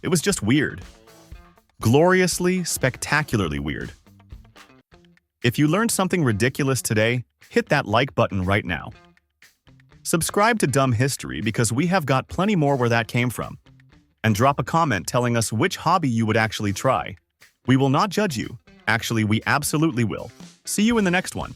It was just weird. Gloriously, spectacularly weird. If you learned something ridiculous today, hit that like button right now. Subscribe to Dumb History because we have got plenty more where that came from. And drop a comment telling us which hobby you would actually try. We will not judge you. Actually, we absolutely will. See you in the next one.